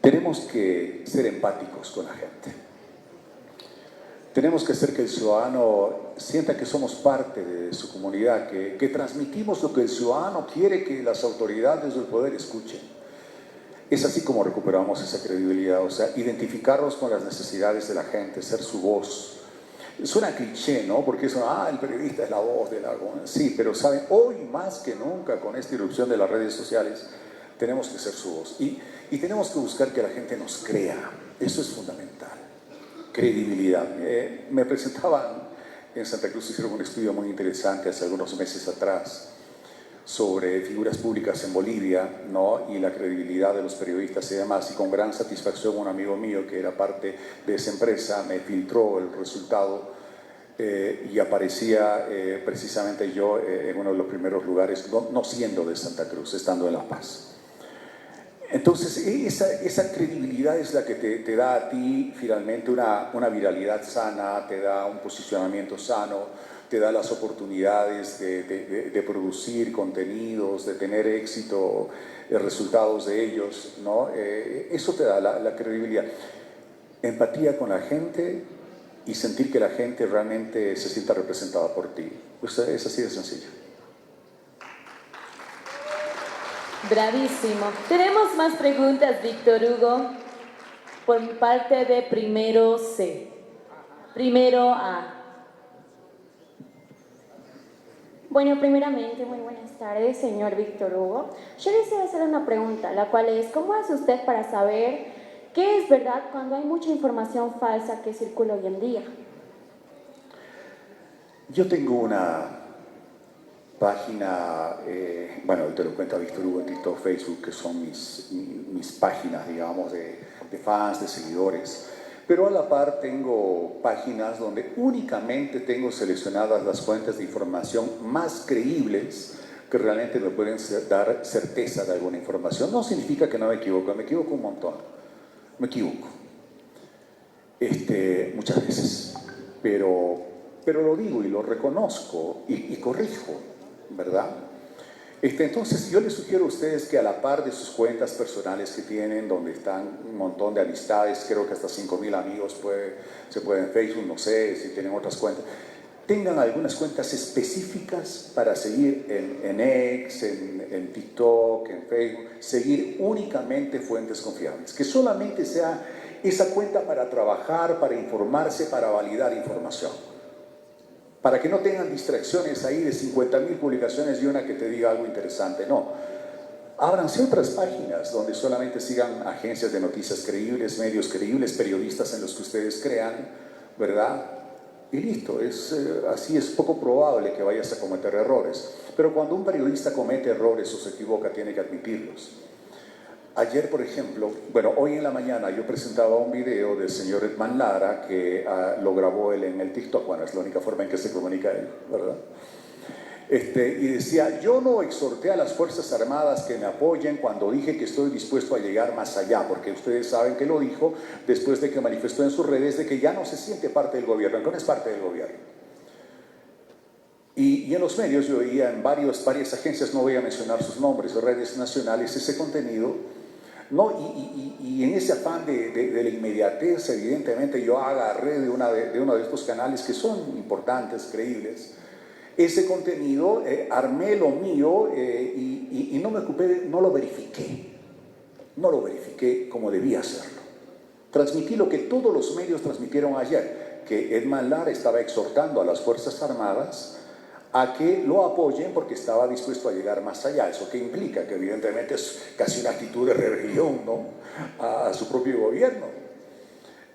tenemos que ser empáticos con la gente. Tenemos que hacer que el ciudadano sienta que somos parte de su comunidad, que transmitimos lo que el ciudadano quiere que las autoridades del poder escuchen. Es así como recuperamos esa credibilidad, o sea, identificarnos con las necesidades de la gente, ser su voz. Suena cliché, ¿no? Porque eso, el periodista es la voz de la... Sí, pero saben, hoy más que nunca con esta irrupción de las redes sociales, tenemos que ser su voz. Y tenemos que buscar que la gente nos crea. Eso es fundamental. Credibilidad. Me presentaban en Santa Cruz, hicieron un estudio muy interesante hace algunos meses atrás sobre figuras públicas en Bolivia, ¿no? Y la credibilidad de los periodistas y demás, y con gran satisfacción un amigo mío que era parte de esa empresa me filtró el resultado y aparecía precisamente yo en uno de los primeros lugares, no siendo de Santa Cruz, estando en La Paz. Entonces esa credibilidad es la que te da a ti finalmente una viralidad sana, te da un posicionamiento sano, te da las oportunidades de producir contenidos, de tener éxito, resultados de ellos, ¿no? Eso te da la credibilidad. Empatía con la gente y sentir que la gente realmente se sienta representada por ti. Pues es así de sencillo. Bravísimo. Tenemos más preguntas, Víctor Hugo, por parte de primero C. Primero A. Bueno, primeramente, muy buenas tardes, señor Víctor Hugo. Yo deseo hacer una pregunta, la cual es, ¿cómo hace usted para saber qué es verdad cuando hay mucha información falsa que circula hoy en día? Yo tengo una página, bueno, te lo cuento a Víctor Hugo en TikTok, Facebook, que son mis páginas, digamos, de fans, de seguidores. Pero a la par tengo páginas donde únicamente tengo seleccionadas las fuentes de información más creíbles que realmente me pueden dar certeza de alguna información. No significa que no me equivoco un montón, me equivoco. Muchas veces, pero lo digo y lo reconozco y corrijo, ¿verdad? Entonces yo les sugiero a ustedes que a la par de sus cuentas personales que tienen, donde están un montón de amistades, creo que hasta 5.000 amigos se pueden en Facebook, no sé si tienen otras cuentas, tengan algunas cuentas específicas para seguir en X, en TikTok, en Facebook, seguir únicamente fuentes confiables, que solamente sea esa cuenta para trabajar, para informarse, para validar información. Para que no tengan distracciones ahí de 50.000 publicaciones y una que te diga algo interesante. No. Ábranse otras páginas donde solamente sigan agencias de noticias creíbles, medios creíbles, periodistas en los que ustedes crean, ¿verdad? Y listo. Así es poco probable que vayas a cometer errores. Pero cuando un periodista comete errores o se equivoca, tiene que admitirlos. Ayer, por ejemplo, bueno, hoy en la mañana yo presentaba un video del señor Edman Lara que lo grabó él en el TikTok. Bueno, es la única forma en que se comunica él, ¿verdad? Y decía, yo no exhorté a las Fuerzas Armadas que me apoyen cuando dije que estoy dispuesto a llegar más allá, porque ustedes saben que lo dijo después de que manifestó en sus redes de que ya no se siente parte del gobierno, que no es parte del gobierno. Y en los medios yo veía en varias agencias, no voy a mencionar sus nombres, redes nacionales, ese contenido, ¿no? Y en ese afán de la inmediatez, evidentemente yo agarré de uno de estos canales que son importantes, creíbles, ese contenido, armé lo mío y no me ocupé, no lo verifiqué como debía hacerlo. Transmití lo que todos los medios transmitieron ayer, que Edman Lara estaba exhortando a las Fuerzas Armadas a que lo apoyen porque estaba dispuesto a llegar más allá. ¿Eso qué implica? Que evidentemente es casi una actitud de rebelión, ¿no?, a su propio gobierno.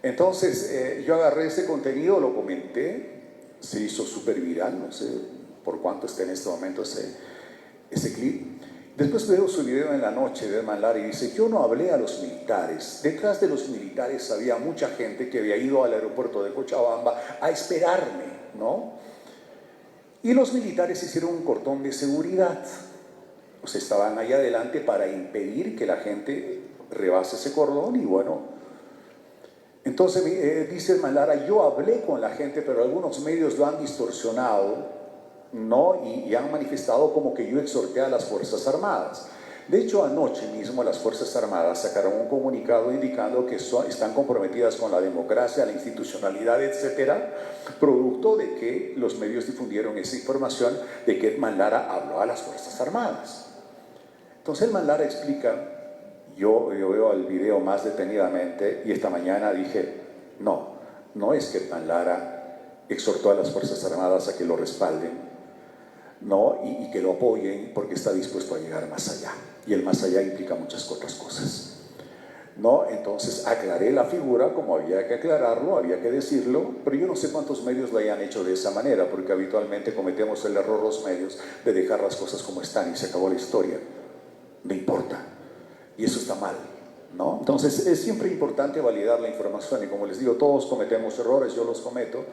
Entonces yo agarré ese contenido, lo comenté, se hizo súper viral, no sé por cuánto está en este momento ese clip. Después veo su video en la noche de Edman Lara y dice, yo no hablé a los militares. Detrás de los militares había mucha gente que había ido al aeropuerto de Cochabamba a esperarme, ¿no? Y los militares hicieron un cordón de seguridad. O sea, estaban ahí adelante para impedir que la gente rebase ese cordón y bueno. Entonces dice Edman Lara, yo hablé con la gente, pero algunos medios lo han distorsionado, ¿no? Y han manifestado como que yo exhorté a las Fuerzas Armadas. De hecho, anoche mismo las Fuerzas Armadas sacaron un comunicado indicando que están comprometidas con la democracia, la institucionalidad, etcétera, producto de que los medios difundieron esa información de que Edman Lara habló a las Fuerzas Armadas. Entonces Edman Lara explica, yo veo el video más detenidamente y esta mañana dije, no es que Edman Lara exhortó a las Fuerzas Armadas a que lo respalden, ¿no? Y que lo apoyen porque está dispuesto a llegar más allá. Y el más allá implica muchas otras cosas, ¿no? Entonces aclaré la figura como había que aclararlo, había que decirlo, pero yo no sé cuántos medios lo hayan hecho de esa manera, porque habitualmente cometemos el error los medios de dejar las cosas como están y se acabó la historia. No importa. Y eso está mal, ¿no? Entonces es siempre importante validar la información y como les digo, todos cometemos errores, yo los cometo,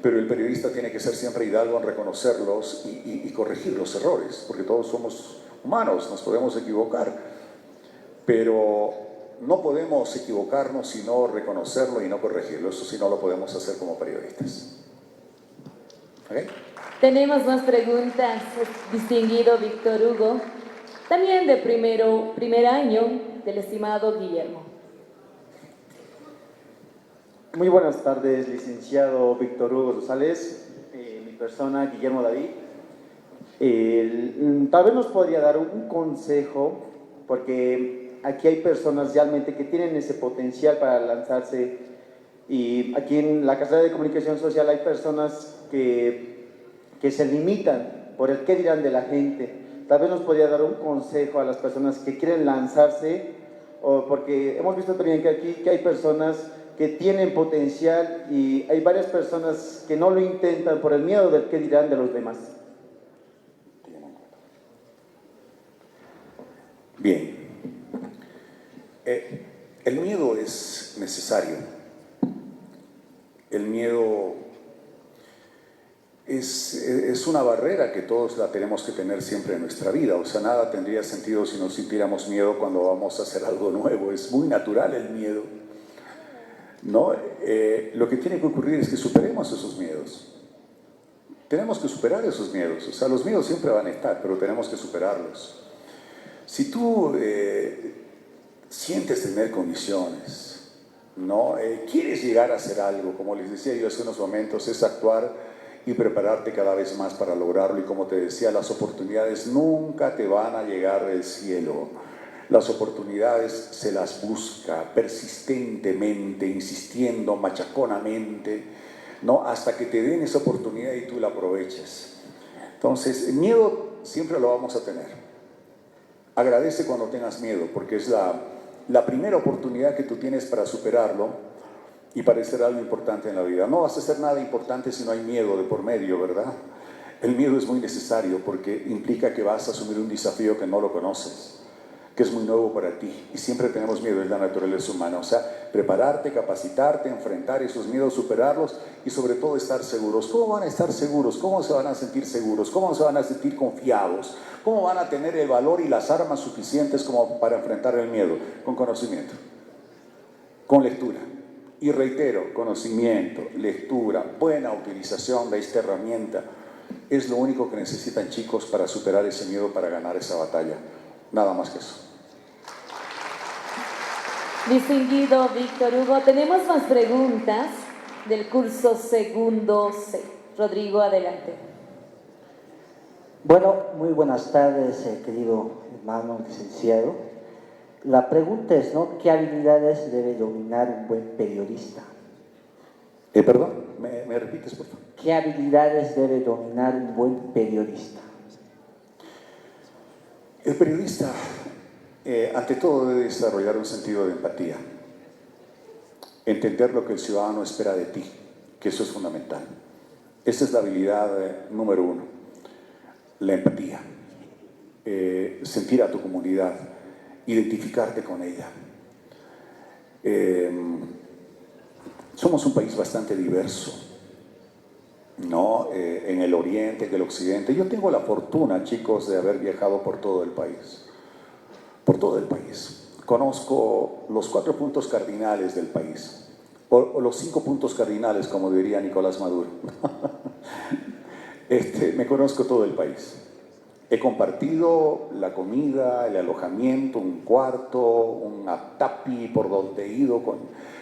pero el periodista tiene que ser siempre hidalgo en reconocerlos y corregir los errores, porque todos somos humanos, nos podemos equivocar, pero no podemos equivocarnos si no reconocerlo y no corregirlo, eso sí no lo podemos hacer como periodistas. ¿Okay? Tenemos más preguntas, distinguido Víctor Hugo, también de primer año, del estimado Guillermo. Muy buenas tardes, licenciado Víctor Hugo Rosales, mi persona Guillermo David. Tal vez nos podría dar un consejo, porque aquí hay personas realmente que tienen ese potencial para lanzarse y aquí en la carrera de comunicación social hay personas que se limitan por el qué dirán de la gente. Tal vez nos podría dar un consejo a las personas que quieren lanzarse, porque hemos visto también que aquí que hay personas que tienen potencial y hay varias personas que no lo intentan por el miedo del qué dirán de los demás. Bien. El miedo es necesario. El miedo es una barrera que todos la tenemos que tener siempre en nuestra vida. O sea, nada tendría sentido si no sintiéramos miedo cuando vamos a hacer algo nuevo. Es muy natural el miedo, ¿no? Lo que tiene que ocurrir es que superemos esos miedos. Tenemos que superar esos miedos. O sea, los miedos siempre van a estar, pero tenemos que superarlos. Si tú sientes tener condiciones, ¿no? Quieres llegar a hacer algo, como les decía yo hace unos momentos, es actuar y prepararte cada vez más para lograrlo. Y como te decía, las oportunidades nunca te van a llegar del cielo. Las oportunidades se las busca persistentemente, insistiendo, machaconamente, ¿no? Hasta que te den esa oportunidad y tú la aproveches. Entonces, el miedo siempre lo vamos a tener. Agradece cuando tengas miedo, porque es la primera oportunidad que tú tienes para superarlo y para hacer algo importante en la vida. No vas a hacer nada importante si no hay miedo de por medio, ¿verdad? El miedo es muy necesario porque implica que vas a asumir un desafío que no lo conoces, que que es muy nuevo para ti y siempre tenemos miedo, es la naturaleza humana. O sea, prepararte, capacitarte, enfrentar esos miedos, superarlos y sobre todo estar seguros. ¿Cómo van a estar seguros? ¿Cómo se van a sentir seguros? ¿Cómo se van a sentir confiados? ¿Cómo van a tener el valor y las armas suficientes como para enfrentar el miedo? Con conocimiento, con lectura. Y reitero, conocimiento, lectura, buena utilización de esta herramienta es lo único que necesitan, chicos, para superar ese miedo, para ganar esa batalla. Nada más que eso. Distinguido Víctor Hugo, tenemos más preguntas del curso segundo C. Rodrigo, adelante. Bueno, muy buenas tardes, querido hermano licenciado. La pregunta es, ¿no? ¿Qué habilidades debe dominar un buen periodista? Perdón, ¿me repites, por favor? ¿Qué habilidades debe dominar un buen periodista? El periodista, ante todo, debe desarrollar un sentido de empatía. Entender lo que el ciudadano espera de ti, que eso es fundamental. Esa es la habilidad número uno, la empatía. Sentir a tu comunidad, identificarte con ella. Somos un país bastante diverso, ¿no? En el oriente, en el occidente. Yo tengo la fortuna, chicos, de haber viajado por todo el país. Por todo el país. Conozco los 4 puntos cardinales del país. O los 5 puntos cardinales, como diría Nicolás Maduro. Me conozco todo el país. He compartido la comida, el alojamiento, un cuarto, un atapi por donde he ido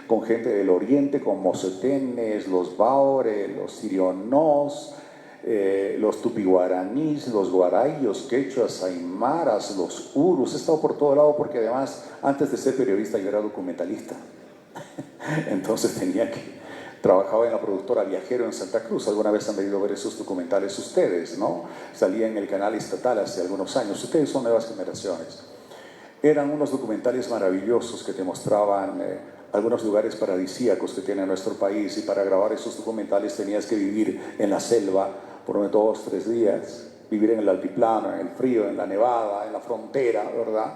con gente del oriente, con mocetenes, los baures, los sirionos, los tupiguaraníes, los guarayos, quechuas, aymaras, los urus. He estado por todo lado porque además, antes de ser periodista, yo era documentalista. Entonces trabajaba en la productora Viajero en Santa Cruz. Alguna vez han debido ver esos documentales ustedes, ¿no? Salía en el canal estatal hace algunos años. Ustedes son nuevas generaciones. Eran unos documentales maravillosos que te mostraban algunos lugares paradisíacos que tiene nuestro país, y para grabar esos documentales tenías que vivir en la selva por 2 o 3 días, vivir en el altiplano, en el frío, en la nevada, en la frontera, ¿verdad?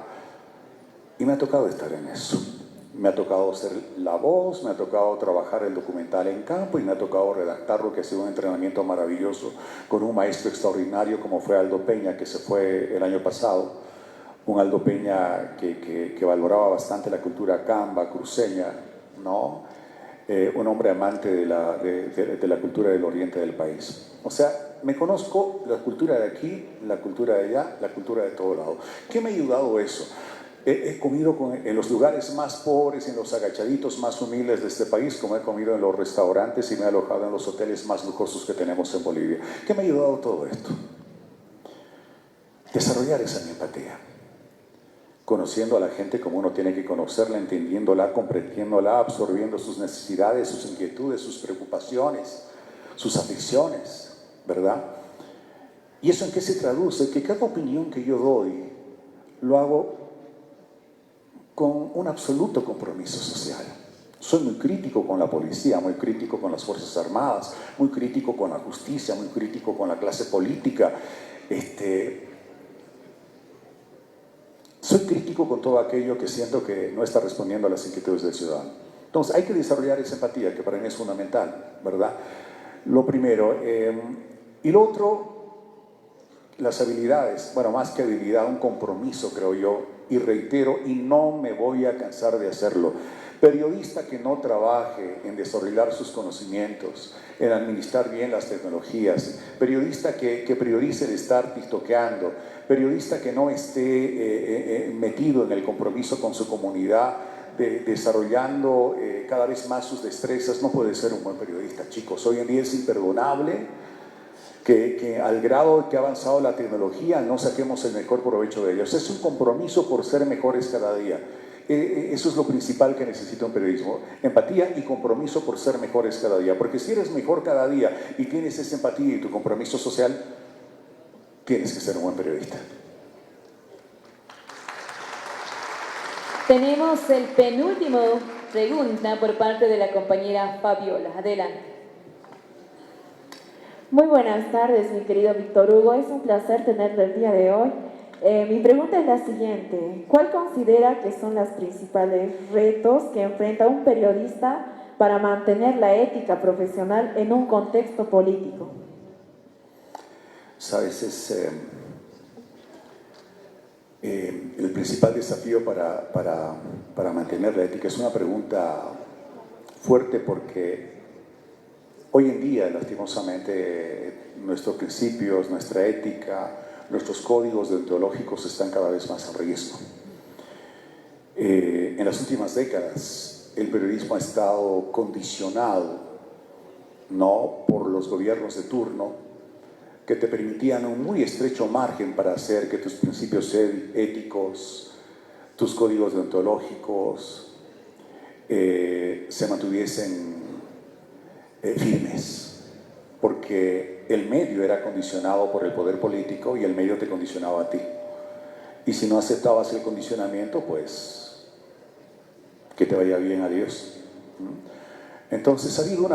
Y me ha tocado estar en eso. Me ha tocado ser la voz, me ha tocado trabajar el documental en campo y me ha tocado redactarlo, que ha sido un entrenamiento maravilloso con un maestro extraordinario como fue Aldo Peña, que se fue el año pasado. Un Aldo Peña que valoraba bastante la cultura camba, cruceña, ¿no? Un hombre amante de la cultura del oriente del país. O sea, me conozco la cultura de aquí, la cultura de allá, la cultura de todo lado. ¿Qué me ha ayudado eso? He comido en los lugares más pobres, en los agachaditos más humildes de este país, como he comido en los restaurantes y me he alojado en los hoteles más lujosos que tenemos en Bolivia. ¿Qué me ha ayudado todo esto? Desarrollar esa empatía. Conociendo a la gente como uno tiene que conocerla, entendiéndola, comprendiéndola, absorbiendo sus necesidades, sus inquietudes, sus preocupaciones, sus aflicciones, ¿verdad? ¿Y eso en qué se traduce? Que cada opinión que yo doy lo hago con un absoluto compromiso social. Soy muy crítico con la policía, muy crítico con las Fuerzas Armadas, muy crítico con la justicia, muy crítico con la clase política. Soy crítico con todo aquello que siento que no está respondiendo a las inquietudes del ciudadano. Entonces hay que desarrollar esa empatía, que para mí es fundamental, ¿verdad? Lo primero. Y lo otro, las habilidades. Bueno, más que habilidad, un compromiso, creo yo. Y reitero, y no me voy a cansar de hacerlo. Periodista que no trabaje en desarrollar sus conocimientos, en administrar bien las tecnologías, periodista que priorice el estar tiktokeando, periodista que no esté metido en el compromiso con su comunidad, desarrollando cada vez más sus destrezas, no puede ser un buen periodista, chicos. Hoy en día es imperdonable que al grado que ha avanzado la tecnología no saquemos el mejor provecho de ellos. Es un compromiso por ser mejores cada día. Eso es lo principal que necesita un periodismo: empatía y compromiso por ser mejores cada día, porque si eres mejor cada día y tienes esa empatía y tu compromiso social, tienes que ser un buen periodista. Tenemos el penúltimo pregunta por parte de la compañera Fabiola. Adelante. Muy buenas tardes, mi querido Víctor Hugo. Es un placer tenerlo el día de hoy. Mi pregunta es la siguiente. ¿Cuál considera que son los principales retos que enfrenta un periodista para mantener la ética profesional en un contexto político? Sabes, es el principal desafío para mantener la ética. Es una pregunta fuerte porque hoy en día, lastimosamente, nuestros principios, nuestra ética, nuestros códigos deontológicos están cada vez más en riesgo. En las últimas décadas, el periodismo ha estado condicionado, ¿no?, por los gobiernos de turno, que te permitían un muy estrecho margen para hacer que tus principios éticos, tus códigos deontológicos se mantuviesen firmes, porque el medio era condicionado por el poder político y el medio te condicionaba a ti. Y si no aceptabas el condicionamiento, pues que te vaya bien, adiós. Entonces ha habido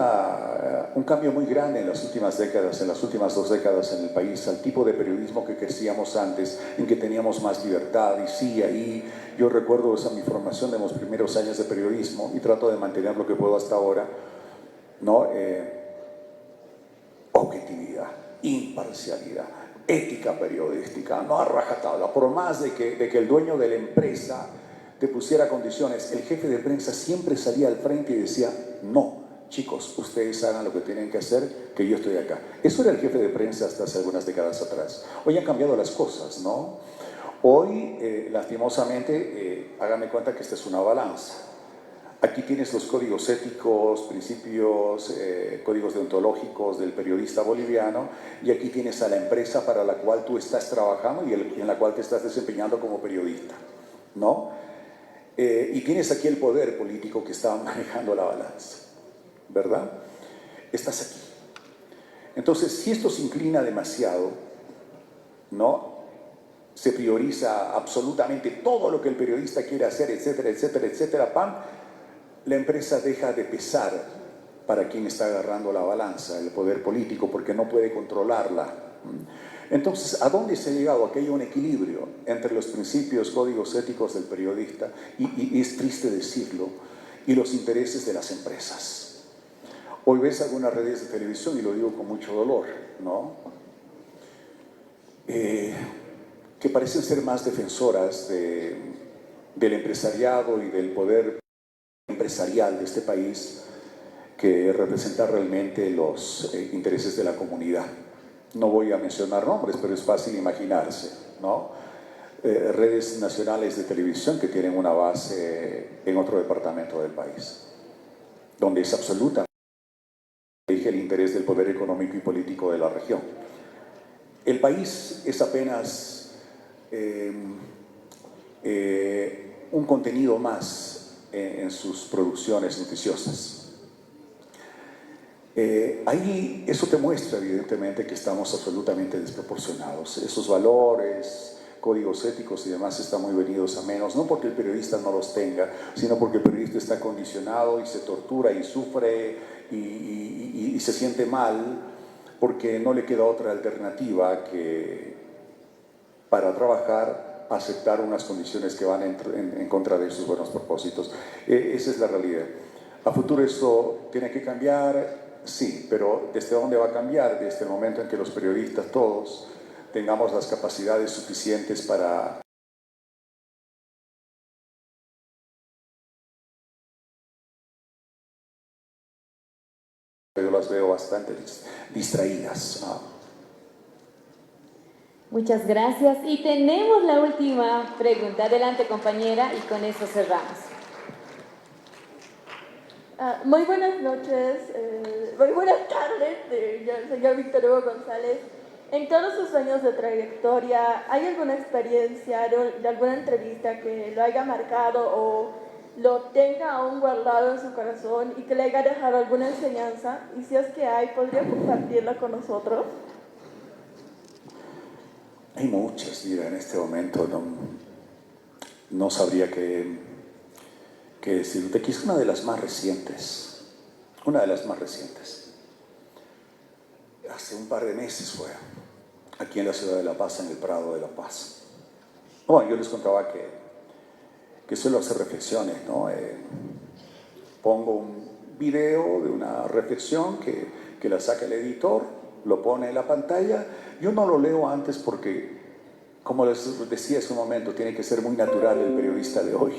un cambio muy grande en las últimas décadas, en las últimas 2 décadas en el país, al tipo de periodismo que crecíamos antes, en que teníamos más libertad. Y sí, ahí yo recuerdo esa mi formación de los primeros años de periodismo y trato de mantener lo que puedo hasta ahora, ¿no? Objetividad, imparcialidad, ética periodística, no a rajatabla. Por más de que el dueño de la empresa te pusiera condiciones, el jefe de prensa siempre salía al frente y decía: no, chicos, ustedes hagan lo que tienen que hacer, que yo estoy acá. Eso era el jefe de prensa hasta hace algunas décadas atrás. Hoy han cambiado las cosas, ¿no? Hoy, lastimosamente, háganme cuenta que esta es una balanza. Aquí tienes los códigos éticos, principios, códigos deontológicos del periodista boliviano, y aquí tienes a la empresa para la cual tú estás trabajando y en la cual te estás desempeñando como periodista, ¿no? Y tienes aquí el poder político que está manejando la balanza, ¿verdad? Estás aquí. Entonces, si esto se inclina demasiado, ¿no?, se prioriza absolutamente todo lo que el periodista quiere hacer, etcétera, etcétera, etcétera, ¡pam!, la empresa deja de pesar para quien está agarrando la balanza, el poder político, porque no puede controlarla. Entonces, ¿a dónde se ha llegado? A que haya un equilibrio entre los principios, códigos éticos del periodista, y es triste decirlo, y los intereses de las empresas. Hoy ves algunas redes de televisión, y lo digo con mucho dolor, ¿no?, que parecen ser más defensoras del empresariado y del poder empresarial de este país que representar realmente los intereses de la comunidad. No voy a mencionar nombres, pero es fácil imaginarse, ¿no? Redes nacionales de televisión que tienen una base en otro departamento del país, donde es absolutamente el interés del poder económico y político de la región. El país es apenas un contenido más en sus producciones noticiosas. Ahí eso te muestra evidentemente que estamos absolutamente desproporcionados. Esos valores, códigos éticos y demás están muy venidos a menos, no porque el periodista no los tenga, sino porque el periodista está condicionado y se tortura y sufre y se siente mal porque no le queda otra alternativa que para trabajar aceptar unas condiciones que van en contra de sus buenos propósitos. Esa es la realidad. A futuro esto tiene que cambiar, sí, pero ¿desde dónde va a cambiar? Desde el momento en que los periodistas todos tengamos las capacidades suficientes para yo las veo bastante distraídas, ¿no? Muchas gracias. Y tenemos la última pregunta. Adelante, compañera, y con eso cerramos. Muy buenas noches, muy buenas tardes, señor Víctor Hugo González. En todos sus años de trayectoria, ¿hay alguna experiencia de alguna entrevista que lo haya marcado o lo tenga aún guardado en su corazón y que le haya dejado alguna enseñanza? Y si es que hay, ¿podría compartirla con nosotros? Hay muchas, mira, en este momento no sabría qué decirte. Quizás una de las más recientes, hace un par de meses fue, aquí en la ciudad de La Paz, en el Prado de La Paz. Bueno, yo les contaba que suelo hacer reflexiones, ¿no? Pongo un video de una reflexión que la saca el editor, lo pone en la pantalla. Yo no lo leo antes porque, como les decía hace un momento, tiene que ser muy natural el periodista de hoy,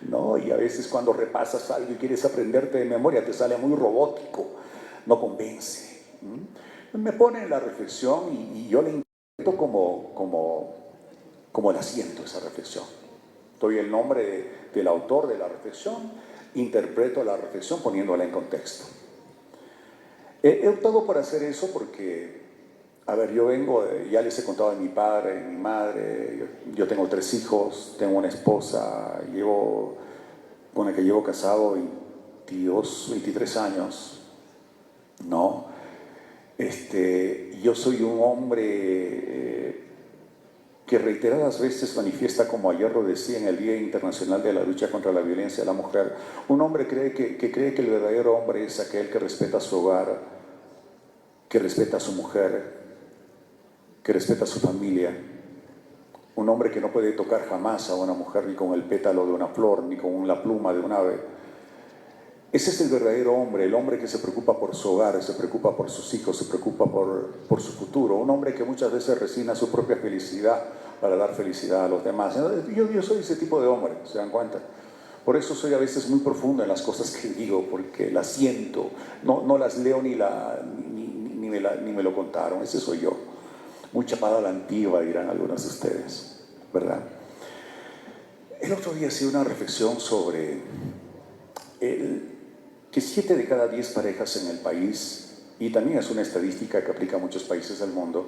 ¿no? Y a veces cuando repasas algo y quieres aprenderte de memoria te sale muy robótico, no convence. Me pone en la reflexión y yo le interpreto como la siento esa reflexión. Doy el nombre del autor de la reflexión, interpreto la reflexión poniéndola en contexto. He optado por hacer eso porque, a ver, yo vengo, ya les he contado de mi padre, de mi madre, yo tengo 3 hijos, tengo una esposa, con la que llevo casado 23 años, ¿no? Yo soy un hombre que reiteradas veces manifiesta, como ayer lo decía en el Día Internacional de la Lucha contra la Violencia a la Mujer, un hombre que cree que el verdadero hombre es aquel que respeta su hogar, que respeta a su mujer, que respeta a su familia. Un hombre que no puede tocar jamás a una mujer ni con el pétalo de una flor, ni con la pluma de un ave. Ese es el verdadero hombre, el hombre que se preocupa por su hogar, se preocupa por sus hijos, se preocupa por su futuro. Un hombre que muchas veces resigna su propia felicidad para dar felicidad a los demás. Yo soy ese tipo de hombre, ¿se dan cuenta? Por eso soy a veces muy profundo en las cosas que digo, porque las siento, no las leo ni me lo contaron. Ese soy yo. Muy chapado a la antigua, dirán algunos de ustedes, ¿verdad? El otro día hacía una reflexión sobre que 7 de cada 10 parejas en el país, y también es una estadística que aplica a muchos países del mundo,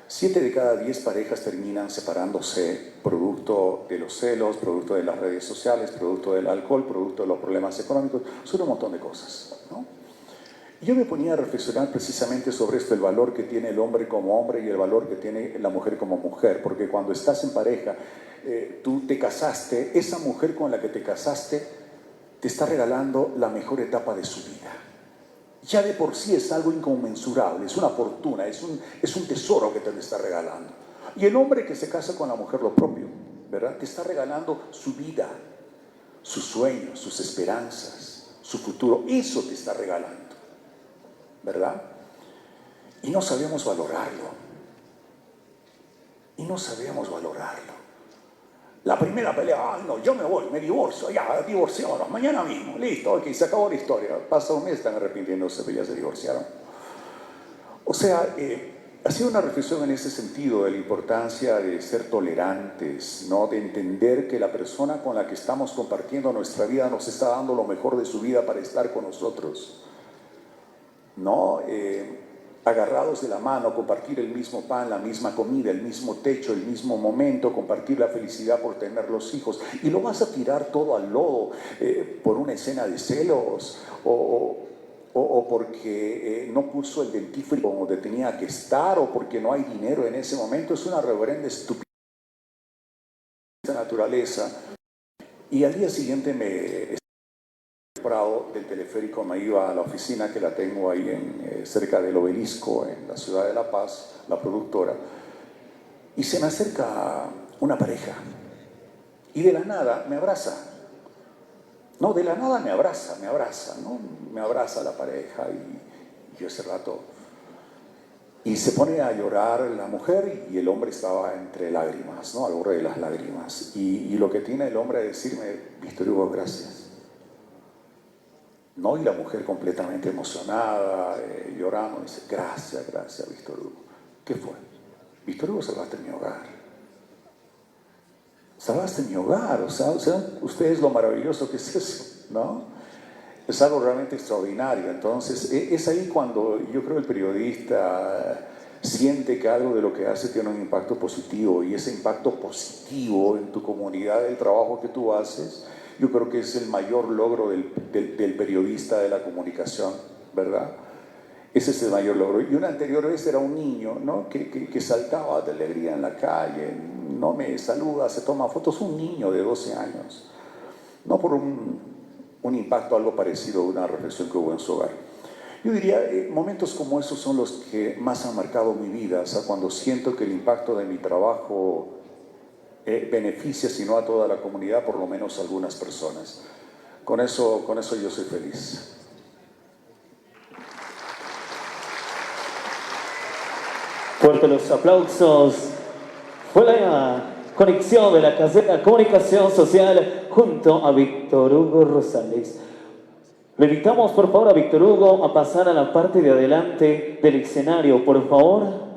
7 de cada 10 parejas terminan separándose producto de los celos, producto de las redes sociales, producto del alcohol, producto de los problemas económicos, son un montón de cosas, ¿no? Y yo me ponía a reflexionar precisamente sobre esto, el valor que tiene el hombre como hombre y el valor que tiene la mujer como mujer, porque cuando estás en pareja, tú te casaste, esa mujer con la que te casaste te está regalando la mejor etapa de su vida. Ya de por sí es algo inconmensurable, es una fortuna, es un tesoro que te está regalando. Y el hombre que se casa con la mujer, lo propio, ¿verdad? Te está regalando su vida, sus sueños, sus esperanzas, su futuro. Eso te está regalando, ¿verdad? Y no sabemos valorarlo. Y no sabemos valorarlo. La primera pelea, ay no, yo me voy, me divorcio, ya, divorciémonos, mañana mismo, listo, ok, se acabó la historia. Pasa un mes, están arrepintiéndose, pero ya se divorciaron. O sea, ha sido una reflexión en ese sentido, de la importancia de ser tolerantes, ¿no? De entender que la persona con la que estamos compartiendo nuestra vida nos está dando lo mejor de su vida para estar con nosotros, ¿no? Agarrados de la mano, compartir el mismo pan, la misma comida, el mismo techo, el mismo momento, compartir la felicidad por tener los hijos. Y lo vas a tirar todo al lodo por una escena de celos o porque no puso el dentífrico donde tenía que estar o porque no hay dinero en ese momento. Es una reverenda estupidez de naturaleza. Y al día siguiente del teleférico me iba a la oficina que la tengo ahí cerca del Obelisco, en la ciudad de La Paz, la productora, y se me acerca una pareja y de la nada me abraza. No, de la nada me abraza, ¿no? Me abraza la pareja y yo ese rato... Y se pone a llorar la mujer y el hombre estaba entre lágrimas, ¿no? Al borde de las lágrimas. Y lo que tiene el hombre a decirme, Víctor Hugo, gracias. ¿No? Y la mujer completamente emocionada, llorando, dice, gracias, Víctor Hugo. ¿Qué fue? Víctor Hugo, salvaste mi hogar. Salvaste mi hogar, o sea, ustedes lo maravilloso que es eso, ¿no? Es algo realmente extraordinario. Entonces, es ahí cuando yo creo el periodista siente que algo de lo que hace tiene un impacto positivo, y ese impacto positivo en tu comunidad, el trabajo que tú haces, yo creo que es el mayor logro del periodista de la comunicación, ¿verdad? Ese es el mayor logro. Y una anterior vez era un niño, ¿no? que saltaba de alegría en la calle, no me saluda, se toma fotos, un niño de 12 años, no por un impacto algo parecido a una reflexión que hubo en su hogar. Yo diría, momentos como esos son los que más han marcado mi vida, o sea, cuando siento que el impacto de mi trabajo beneficia, si no a toda la comunidad, por lo menos a algunas personas. Con eso yo soy feliz. Fuerte los aplausos. Fue la conexión de la carrera de Comunicación Social junto a Víctor Hugo Rosales. Le invitamos por favor a Víctor Hugo a pasar a la parte de adelante del escenario, por favor.